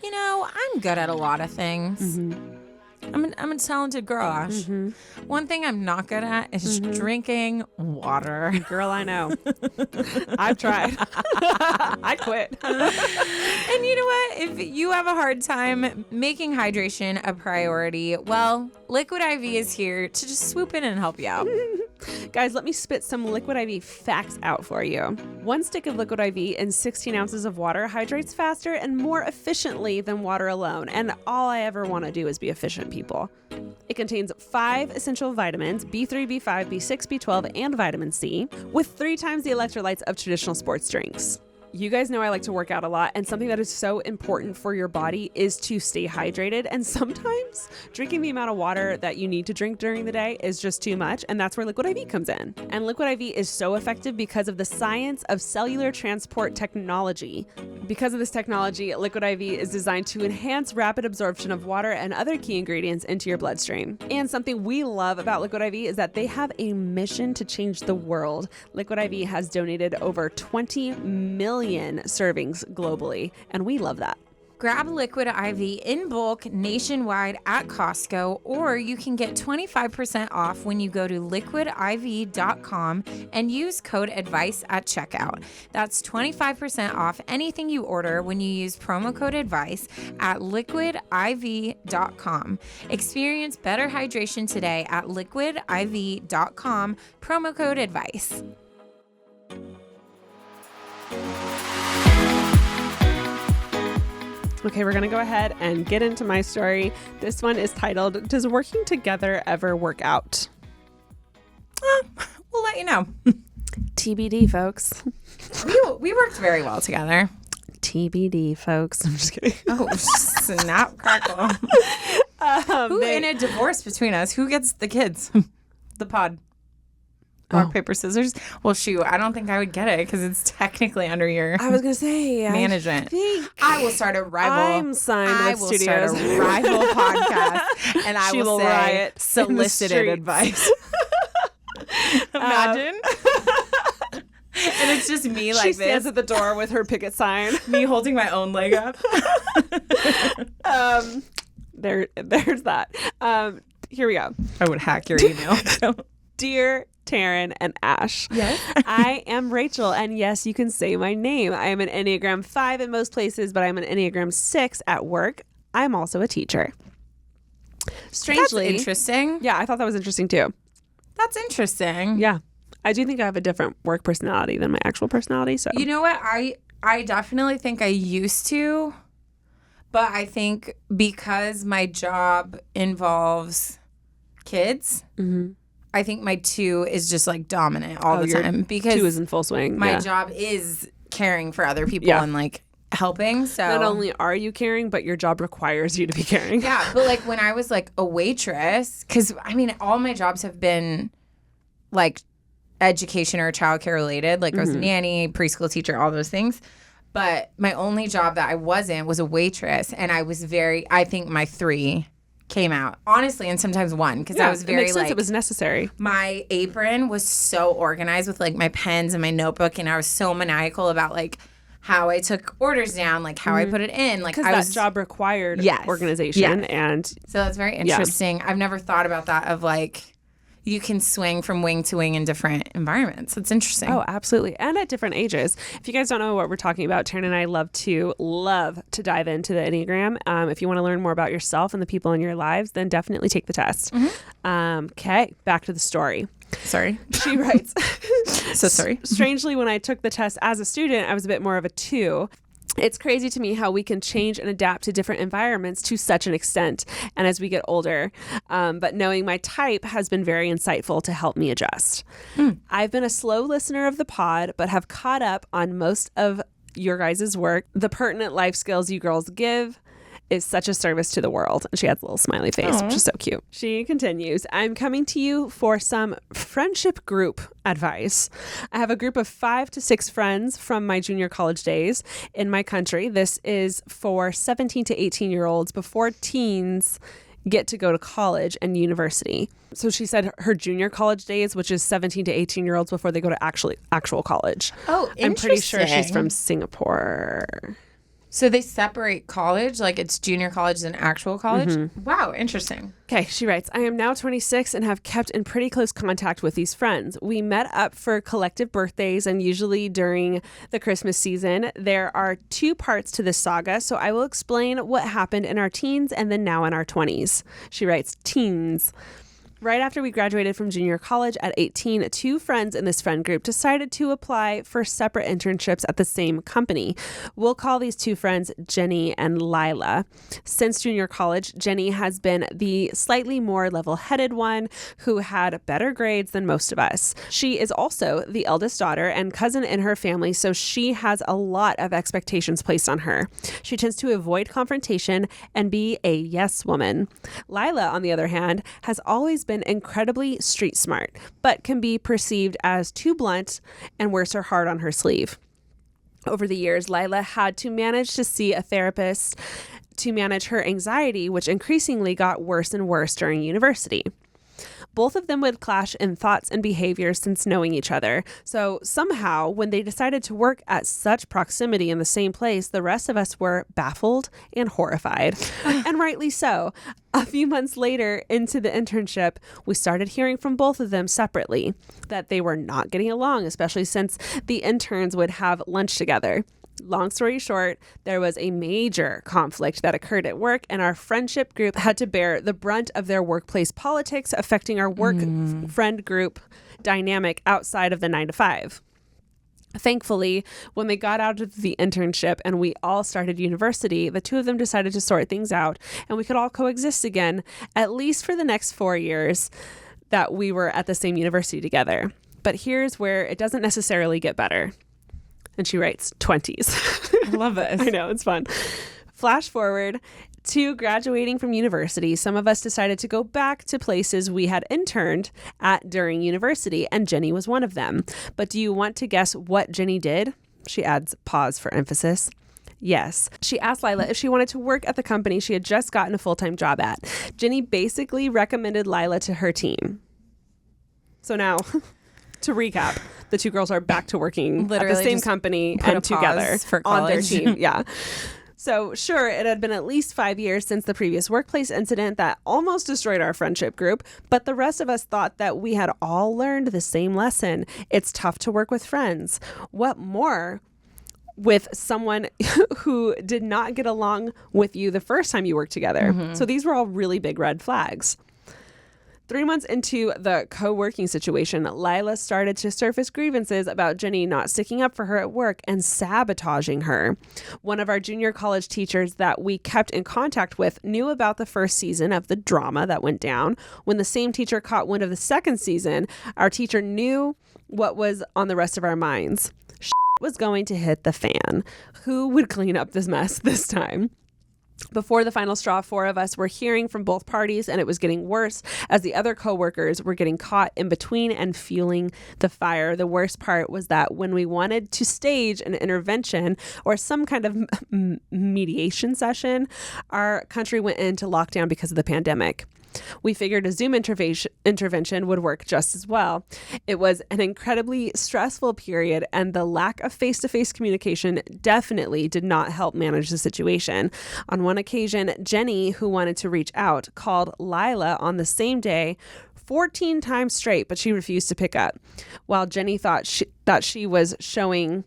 You know, I'm good at a lot of things. I'm a talented girl, Ash. One thing I'm not good at is drinking water. Girl, I know. I've tried. I quit. And you know what? If you have a hard time making hydration a priority, well, Liquid IV is here to just swoop in and help you out. Guys, let me spit some Liquid IV facts out for you. 1 stick of Liquid IV in 16 ounces of water hydrates faster and more efficiently than water alone. And all I ever want to do is be efficient, people. It contains 5 essential vitamins, B3, B5, B6, B12, and vitamin C, with 3 times the electrolytes of traditional sports drinks. You guys know I like to work out a lot, and something that is so important for your body is to stay hydrated. And sometimes drinking the amount of water that you need to drink during the day is just too much, and that's where Liquid IV comes in. And Liquid IV is so effective because of the science of cellular transport technology. Because of this technology, Liquid IV is designed to enhance rapid absorption of water and other key ingredients into your bloodstream. And something we love about Liquid IV is that they have a mission to change the world. Liquid IV has donated over 20 million servings globally, and we love that. Grab Liquid IV in bulk nationwide at Costco, or you can get 25% off when you go to liquidiv.com and use code ADVICE at checkout. That's 25% off anything you order when you use promo code ADVICE at liquidiv.com. Experience better hydration today at liquidiv.com, promo code ADVICE. Okay, we're going to go ahead and get into my story. This one is titled, Does Working Together Ever Work Out? We'll let you know. TBD, folks. We worked very well together. TBD, folks. I'm just kidding. Oh, snap, crackle. In a divorce between us, who gets the kids? The pod. Rock, paper, scissors. Well, shoot, I don't think I would get it because it's technically under your I was going to say. management. I will start a rival. I'm signed with studios. Start a rival podcast, and I will say riot solicited advice. Imagine. And it's just me like she this. She stands at the door with her picket sign. Me holding my own leg up. There's that. Here we go. I would hack your email. Dear Taryne and Ash. Yes. I am Rachel, and yes, you can say my name. I am an Enneagram 5 in most places, but I'm an Enneagram 6 at work. I'm also a teacher. Strangely. That's interesting. Yeah, I thought that was interesting too. That's interesting. Yeah. I do think I have a different work personality than my actual personality. So you know what? I definitely think I used to, but I think because my job involves kids, I think my 2 is just like dominant all the time because 2 is in full swing. My job is caring for other people and like helping. So not only are you caring, but your job requires you to be caring. Yeah, but like when I was like a waitress, because I mean all my jobs have been like education or childcare related. Like I was a nanny, preschool teacher, all those things. But my only job that I wasn't was a waitress, and I was I think my 3 came out honestly, and sometimes 1 because I was very it makes sense. It was necessary. My apron was so organized with like my pens and my notebook, and I was so maniacal about like how I took orders down, like how I put it in, like because that job required organization, and so that's very interesting. I've never thought about that of like you can swing from wing to wing in different environments. It's interesting. Oh, absolutely. And at different ages. If you guys don't know what we're talking about, Taryne and I love to dive into the Enneagram. If you want to learn more about yourself and the people in your lives, then definitely take the test. Okay, back to the story. Sorry. She writes, so sorry. Strangely, when I took the test as a student, I was a bit more of a 2. It's crazy to me how we can change and adapt to different environments to such an extent and as we get older. But knowing my type has been very insightful to help me adjust. I've been a slow listener of the pod, but have caught up on most of your guys' work. The pertinent life skills you girls give is such a service to the world. And she has a little smiley face, which is so cute. She continues, I'm coming to you for some friendship group advice. I have a group of 5 to 6 friends from my junior college days in my country. This is for 17 to 18-year-olds before teens get to go to college and university. So she said her junior college days, which is 17 to 18-year-olds before they go to actual college. Oh, interesting. I'm pretty sure she's from Singapore. So they separate college, like it's junior college and actual college? Wow, interesting. Okay, she writes, I am now 26 and have kept in pretty close contact with these friends. We met up for collective birthdays and usually during the Christmas season. There are 2 parts to this saga, so I will explain what happened in our teens and then now in our 20s. She writes, teens. Right after we graduated from junior college at 18, 2 friends in this friend group decided to apply for separate internships at the same company. We'll call these 2 friends Jenny and Lila. Since junior college, Jenny has been the slightly more level-headed one who had better grades than most of us. She is also the eldest daughter and cousin in her family, so she has a lot of expectations placed on her. She tends to avoid confrontation and be a yes woman. Lila, on the other hand, has always been incredibly street smart, but can be perceived as too blunt and wears her heart on her sleeve. Over the years, Lila had to manage to see a therapist to manage her anxiety, which increasingly got worse and worse during university. Both of them would clash in thoughts and behaviors since knowing each other. So somehow, when they decided to work at such proximity in the same place, the rest of us were baffled and horrified. And rightly so. A few months later into the internship, we started hearing from both of them separately that they were not getting along, especially since the interns would have lunch together. Long story short, there was a major conflict that occurred at work, and our friendship group had to bear the brunt of their workplace politics affecting our work friend group dynamic outside of the 9 to 5. Thankfully, when they got out of the internship and we all started university, the 2 of them decided to sort things out and we could all coexist again, at least for the next 4 years that we were at the same university together. But here's where it doesn't necessarily get better. And she writes, 20s. I love this. I know, it's fun. Flash forward To graduating from university, some of us decided to go back to places we had interned at during university, and Jenny was one of them. But do you want to guess what Jenny did? She adds pause for emphasis. Yes. She asked Lila if she wanted to work at the company she had just gotten a full-time job at. Jenny basically recommended Lila to her team. So now, to recap, the two girls are back to working Literally at the same company and together for on their college. team. Yeah. So sure, it had been at least 5 years since the previous workplace incident that almost destroyed our friendship group, but the rest of us thought that we had all learned the same lesson. It's tough to work with friends. What more with someone who did not get along with you the first time you worked together? So these were all really big red flags. 3 months into the co-working situation, Lila started to surface grievances about Jenny not sticking up for her at work and sabotaging her. One of our junior college teachers that we kept in contact with knew about the first season of the drama that went down. When the same teacher caught wind of the second season, our teacher knew what was on the rest of our minds. Shit was going to hit the fan. Who would clean up this mess this time? Before the final straw, 4 of us were hearing from both parties, and it was getting worse as the other coworkers were getting caught in between and fueling the fire. The worst part was that when we wanted to stage an intervention or some kind of mediation session, our country went into lockdown because of the pandemic. We figured a Zoom intervention would work just as well. It was an incredibly stressful period, and the lack of face-to-face communication definitely did not help manage the situation. On one occasion, Jenny, who wanted to reach out, called Lila on the same day 14 times straight, but she refused to pick up. While Jenny thought she was showing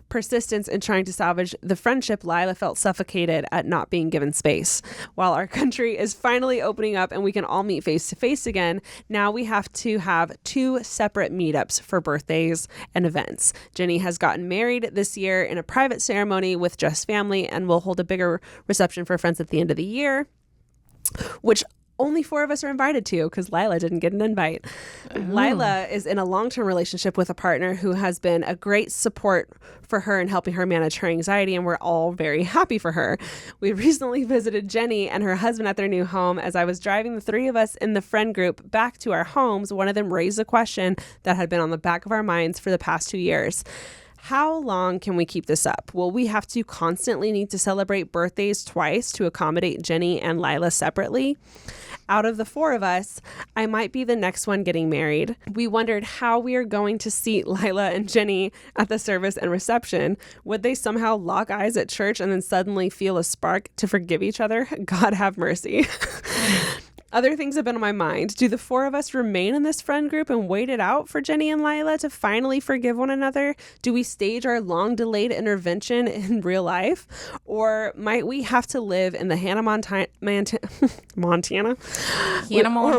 persistence in trying to salvage the friendship, Lila felt suffocated at not being given space. While our country is finally opening up and we can all meet face to face again, now we have to have 2 separate meetups for birthdays and events. Jenny has gotten married this year in a private ceremony with just family, and will hold a bigger reception for friends at the end of the year, which only 4 of us are invited to because Lila didn't get an invite. Lila is in a long-term relationship with a partner who has been a great support for her in helping her manage her anxiety, and we're all very happy for her. We recently visited Jenny and her husband at their new home. As I was driving the 3 of us in the friend group back to our homes, one of them raised a question that had been on the back of our minds for the past 2 years. How long can we keep this up? Will we have to constantly need to celebrate birthdays twice to accommodate Jenny and Lila separately? Out of the 4 of us, I might be the next one getting married. We wondered how we are going to seat Lila and Jenny at the service and reception. Would they somehow lock eyes at church and then suddenly feel a spark to forgive each other? God have mercy. Other things have been on my mind. Do the 4 of us remain in this friend group and wait it out for Jenny and Lila to finally forgive one another? Do we stage our long-delayed intervention in real life? Or might we have to live in the Hannah Montana? Or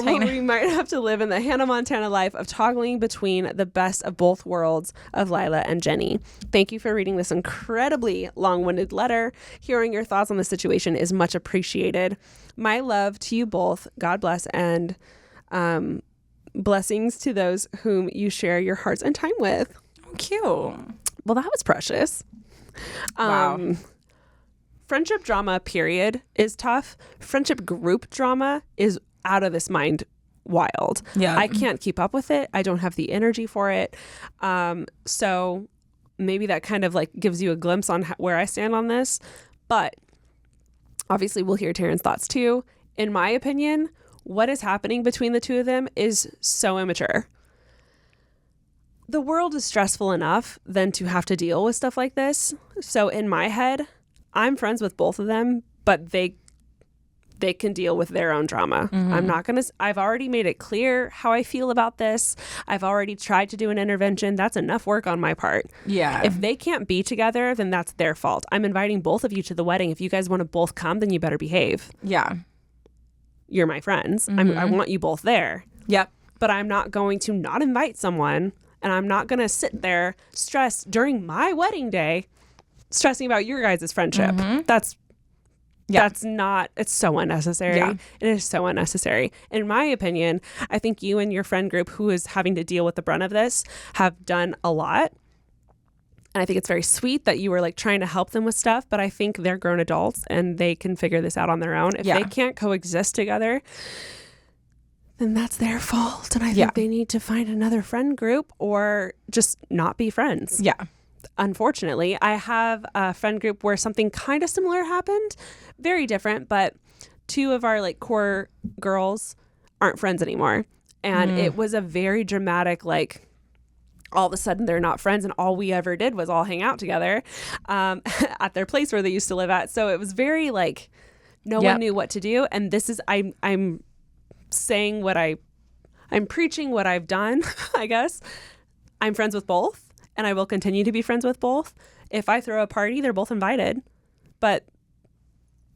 we might have to live in the Hannah Montana life of toggling between the best of both worlds of Lila and Jenny. Thank you for reading this incredibly long-winded letter. Hearing your thoughts on the situation is much appreciated. My love to you both. God bless, and blessings to those whom you share your hearts and time with. Oh, cute. Well, that was precious. Wow. Friendship drama, period, is tough. Friendship group drama is out of this mind wild. Yeah. I can't keep up with it. I don't have the energy for it. So maybe that kind of like gives you a glimpse on where I stand on this. But obviously, we'll hear Taryne's thoughts too. In my opinion, what is happening between the 2 of them is so immature. The world is stressful enough than to have to deal with stuff like this. So in my head, I'm friends with both of them, but they can deal with their own drama. I've already made it clear how I feel about this. I've already tried to do an intervention. That's enough work on my part. Yeah. If they can't be together, then that's their fault. I'm inviting both of you to the wedding. If you guys want to both come, then you better behave. Yeah. You're my friends. I want you both there. Yep. But I'm not going to not invite someone, and I'm not going to sit there stressed during my wedding day, stressing about your guys' friendship. That's not, it's so unnecessary. Yeah. It is so unnecessary. In my opinion, I think you and your friend group who is having to deal with the brunt of this have done a lot. And I think it's very sweet that you were like trying to help them with stuff, but I think they're grown adults and they can figure this out on their own. If they can't coexist together, then that's their fault. And I think they need to find another friend group or just not be friends. Yeah. Unfortunately, I have a friend group where something kind of similar happened. Very different, but two of our like core girls aren't friends anymore. And it was a very dramatic, like, all of a sudden they're not friends, and all we ever did was all hang out together at their place where they used to live at. So it was very like no one knew what to do. And this is I'm saying what I'm preaching what I've done. I guess I'm friends with both, and I will continue to be friends with both. If I throw a party, they're both invited, but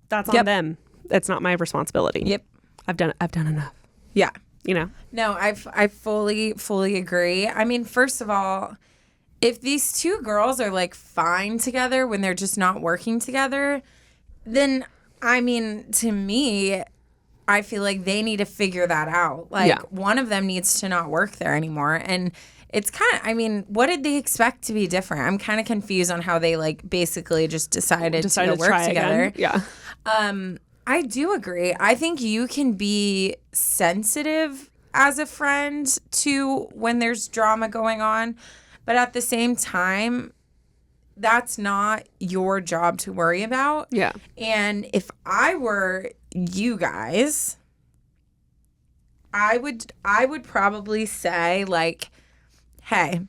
that's on them. It's not my responsibility. Yep, I've done enough. Yeah. You know? No, I fully agree. I mean, first of all, if these two girls are like fine together when they're just not working together, then I mean, to me, I feel like they need to figure that out. Like one of them needs to not work there anymore. And it's kind of, I mean, what did they expect to be different? I'm kind of confused on how they like basically just decided to go work together. Again. Yeah. I do agree. I think you can be sensitive as a friend to when there's drama going on, but at the same time, that's not your job to worry about. Yeah. And if I were you guys, I would probably say like, hey,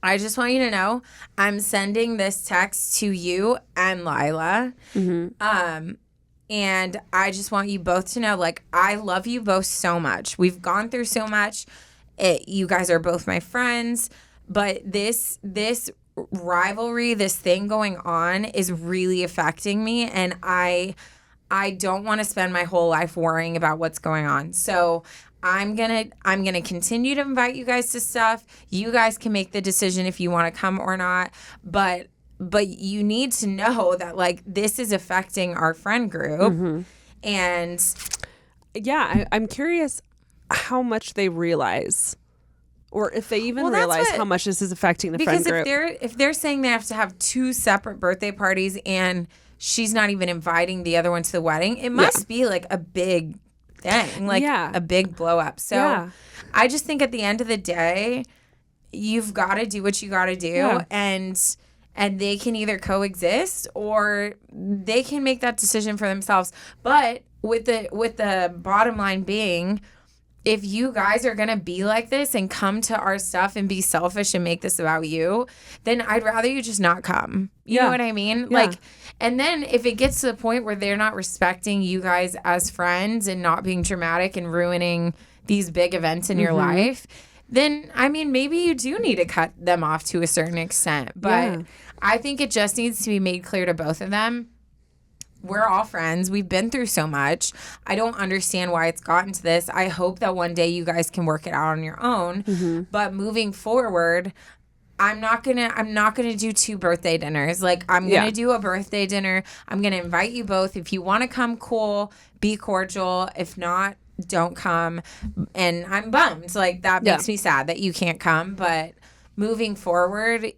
I just want you to know I'm sending this text to you and Lila. And I just want you both to know, like, I love you both so much. We've gone through so much. You guys are both my friends. But this rivalry, this thing going on is really affecting me. And I don't want to spend my whole life worrying about what's going on. So I'm gonna continue to invite you guys to stuff. You guys can make the decision if you want to come or not. But you need to know that, like, this is affecting our friend group. And yeah, I'm curious how much they realize, or if they even realize how much this is affecting the friend group. Because if they're saying they have to have two separate birthday parties and she's not even inviting the other one to the wedding, it must be like a big thing, like a big blow up. So I just think at the end of the day, you've got to do what you got to do, and they can either coexist or they can make that decision for themselves. But with the bottom line being, if you guys are going to be like this and come to our stuff and be selfish and make this about you, then I'd rather you just not come. You know what I mean? Yeah. Like, and then if it gets to the point where they're not respecting you guys as friends and not being dramatic and ruining these big events in your life, then, I mean, maybe you do need to cut them off to a certain extent. But I think it just needs to be made clear to both of them. We're all friends. We've been through so much. I don't understand why it's gotten to this. I hope that one day you guys can work it out on your own. But moving forward, I'm not gonna do two birthday dinners. Like, I'm gonna do a birthday dinner. I'm gonna invite you both. If you want to come, cool. Be cordial. If not, don't come. And I'm bummed. Like, that makes me sad that you can't come. But moving forward,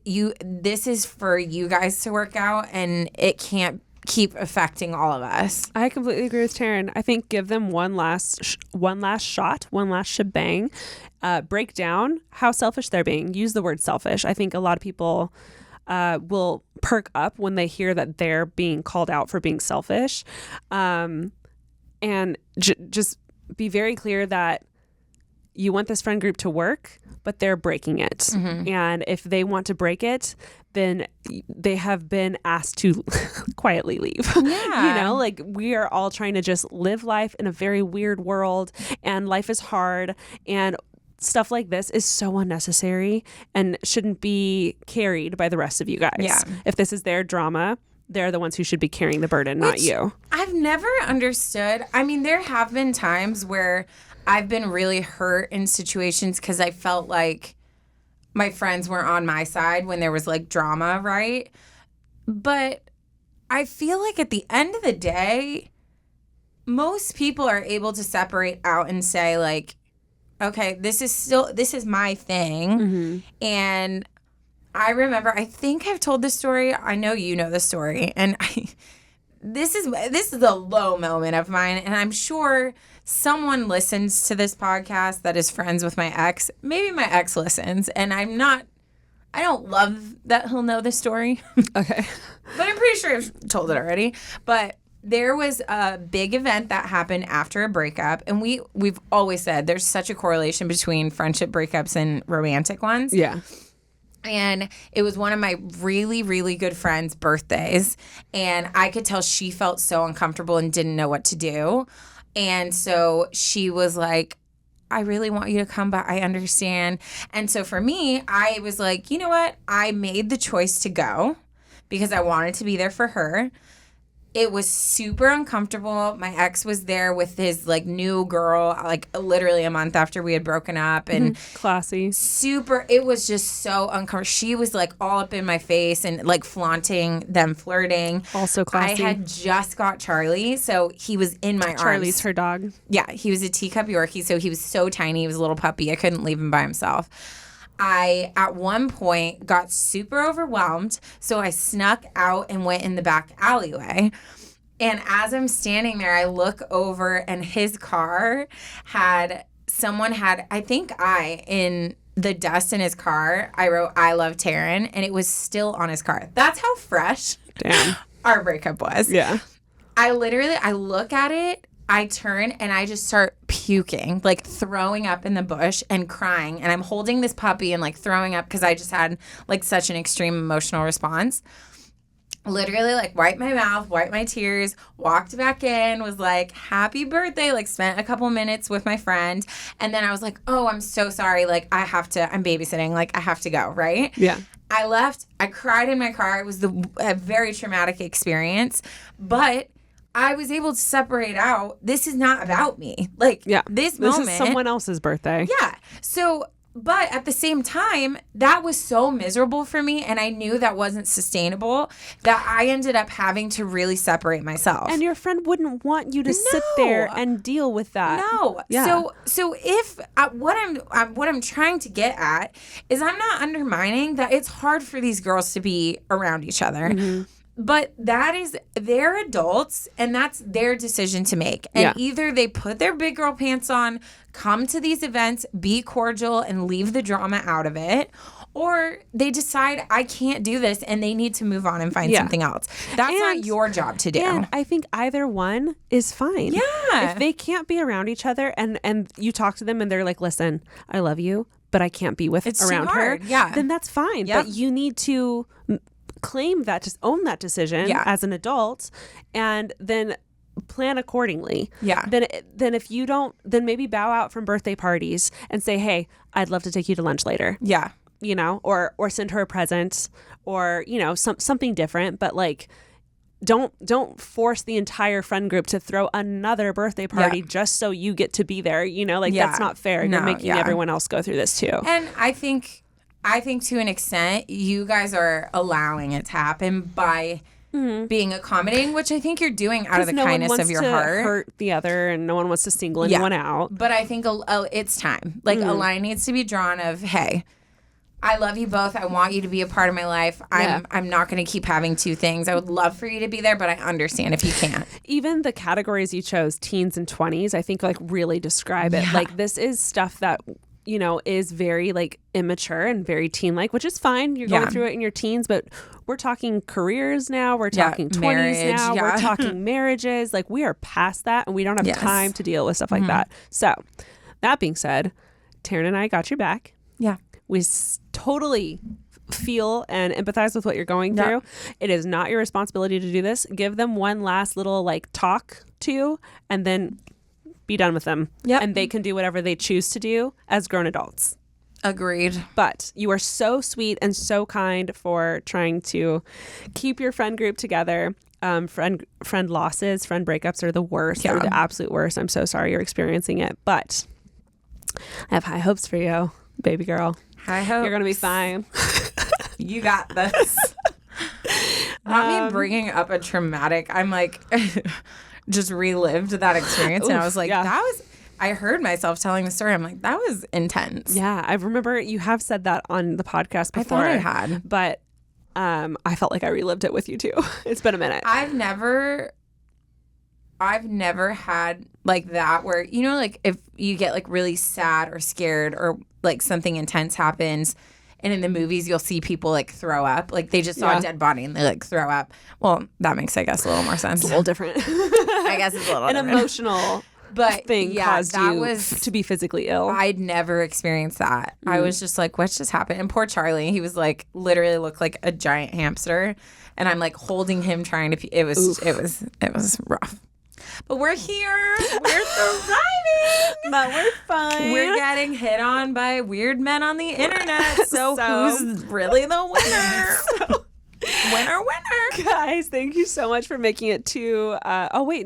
this is for you guys to work out, and it can't keep affecting all of us. I completely agree with Taryne. I think give them one last shot, one last shebang. Break down how selfish they're being. Use the word selfish. I think a lot of people will perk up when they hear that they're being called out for being selfish. And just be very clear that you want this friend group to work, but they're breaking it. And if they want to break it, then they have been asked to quietly leave. You know, like, we are all trying to just live life in a very weird world, and life is hard, and stuff like this is so unnecessary and shouldn't be carried by the rest of you guys. If this is their drama, they're the ones who should be carrying the burden, not you. I've never understood. I mean, there have been times where I've been really hurt in situations because I felt like my friends weren't on my side when there was, like, drama, right? But I feel like at the end of the day, most people are able to separate out and say, like, okay, this is my thing, and I remember, I think I've told this story. I know you know the story. And this is a low moment of mine. And I'm sure someone listens to this podcast that is friends with my ex. Maybe my ex listens. And I don't love that he'll know the story. Okay. But I'm pretty sure I've told it already. But there was a big event that happened after a breakup. And we've always said there's such a correlation between friendship breakups and romantic ones. Yeah. And it was one of my really, really good friends' birthdays. And I could tell she felt so uncomfortable and didn't know what to do. And so she was like, I really want you to come, but I understand. And so for me, I was like, you know what? I made the choice to go because I wanted to be there for her. It was super uncomfortable. My ex was there with his like new girl, like literally a month after we had broken up, and classy. Super. It was just so uncomfortable. She was like all up in my face and like flaunting them flirting. Also classy. I had just got Charlie, so he was in my arms. Charlie's her dog. Yeah, he was a teacup Yorkie, so he was so tiny. He was a little puppy. I couldn't leave him by himself. I, at one point, got super overwhelmed, so I snuck out and went in the back alleyway. And as I'm standing there, I look over, and his car in the dust in his car, I wrote, I love Taryne, and it was still on his car. That's how fresh our breakup was. Yeah. I look at it, I turn, and I just start puking, like throwing up in the bush and crying. And I'm holding this puppy and like throwing up because I just had like such an extreme emotional response. Literally like wiped my mouth, wiped my tears, walked back in, was like, happy birthday, like spent a couple minutes with my friend. And then I was like, oh, I'm so sorry. Like I'm babysitting. Like I have to go. Right. Yeah. I left. I cried in my car. It was a very traumatic experience, but I was able to separate out. This is not about me. Like, this moment. This is someone else's birthday. Yeah. So, but at the same time, that was so miserable for me. And I knew that wasn't sustainable that I ended up having to really separate myself. And your friend wouldn't want you to sit there and deal with that. No. Yeah. So if what I'm trying to get at is I'm not undermining that it's hard for these girls to be around each other. Mm-hmm. But they're adults, and that's their decision to make. And either they put their big girl pants on, come to these events, be cordial, and leave the drama out of it, or they decide, I can't do this, and they need to move on and find something else. That's not your job to do. And I think either one is fine. Yeah. If they can't be around each other, and you talk to them, and they're like, listen, I love you, but I can't be around her. Yeah. Then that's fine. Yep. But you need to claim that, just own that decision as an adult, and then plan accordingly. Yeah. Then if you don't, then maybe bow out from birthday parties and say, hey, I'd love to take you to lunch later. Yeah. You know, or send her a present, or, you know, something different, but like don't force the entire friend group to throw another birthday party just so you get to be there. You know, like that's not fair. You're making everyone else go through this too. And I think to an extent, you guys are allowing it to happen by being accommodating, which I think you're doing out of the kindness of your heart. No one wants to hurt the other, and no one wants to single anyone out. But I think it's time. Like a line needs to be drawn of, hey, I love you both. I want you to be a part of my life. I'm not going to keep having two things. I would love for you to be there, but I understand if you can't. Even the categories you chose, teens and 20s, I think like really describe it. Like this is stuff that, you know, is very like immature and very teen-like, which is fine. You're going through it in your teens, but we're talking careers now. We're talking 20s marriage, now. We're talking marriages. Like we are past that, and we don't have time to deal with stuff like that. So that being said, Taryne and I got you back. Yeah. We totally feel and empathize with what you're going through. It is not your responsibility to do this. Give them one last little like talk to, and then be done with them. Yep. And they can do whatever they choose to do as grown adults. Agreed. But you are so sweet and so kind for trying to keep your friend group together. Friend losses, friend breakups are the worst. They're the absolute worst. I'm so sorry you're experiencing it. But I have high hopes for you, baby girl. High hopes. You're going to be fine. You got this. Not me bringing up a traumatic. I'm like... just relived that experience, and I was like, I heard myself telling the story. I'm like, that was intense. Yeah, I remember you have said that on the podcast before. I thought I had. But I felt like I relived it with you too. It's been a minute. I've never had like that where, you know, like if you get like really sad or scared or like something intense happens, and in the movies you'll see people like throw up, like they just saw a dead body and they like throw up. Well, that makes, I guess, a little more sense. It's a little different. I guess it's a little An different. Emotional thing caused you to be physically ill. I'd never experienced that. I was just like, what just happened? And poor Charlie, he was like literally looked like a giant hamster, and I'm like holding him trying to pee. It was rough. But we're here. We're surviving. But we're fine. We're getting hit on by weird men on the internet. So who's really the winner? Winner. Guys, thank you so much for making it to Yeah, we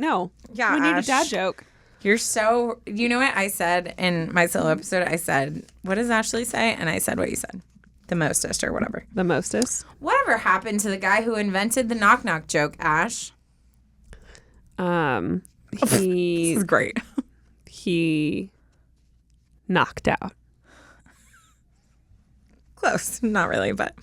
need Ash. a dad joke. You're so, you know what I said in my solo episode? I said, what does Ashley say? And I said what you said. The mostest or whatever. The mostest. Whatever happened to the guy who invented the knock knock joke, Ash? This is great. He knocked out. Close. Not really, but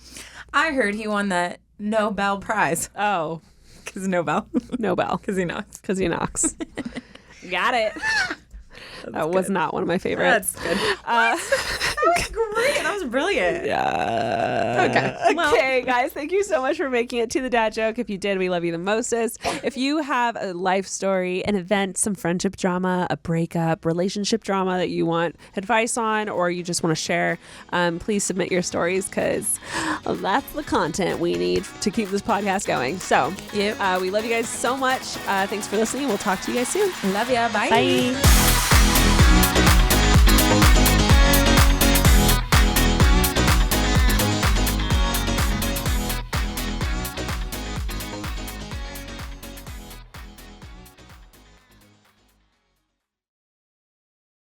I heard he won the Nobel Prize. Oh. Because Nobel. Nobel. Because he knocks. Because he knocks. Got it. That was not one of my favorites. That's good. That was great. That was brilliant. Yeah. Okay. Well. Okay, guys. Thank you so much for making it to the dad joke. If you did, we love you the mostest. If you have a life story, an event, some friendship drama, a breakup, relationship drama that you want advice on, or you just want to share, please submit your stories, because that's the content we need to keep this podcast going. So we love you guys so much. Thanks for listening. We'll talk to you guys soon. Love ya. Bye. Bye.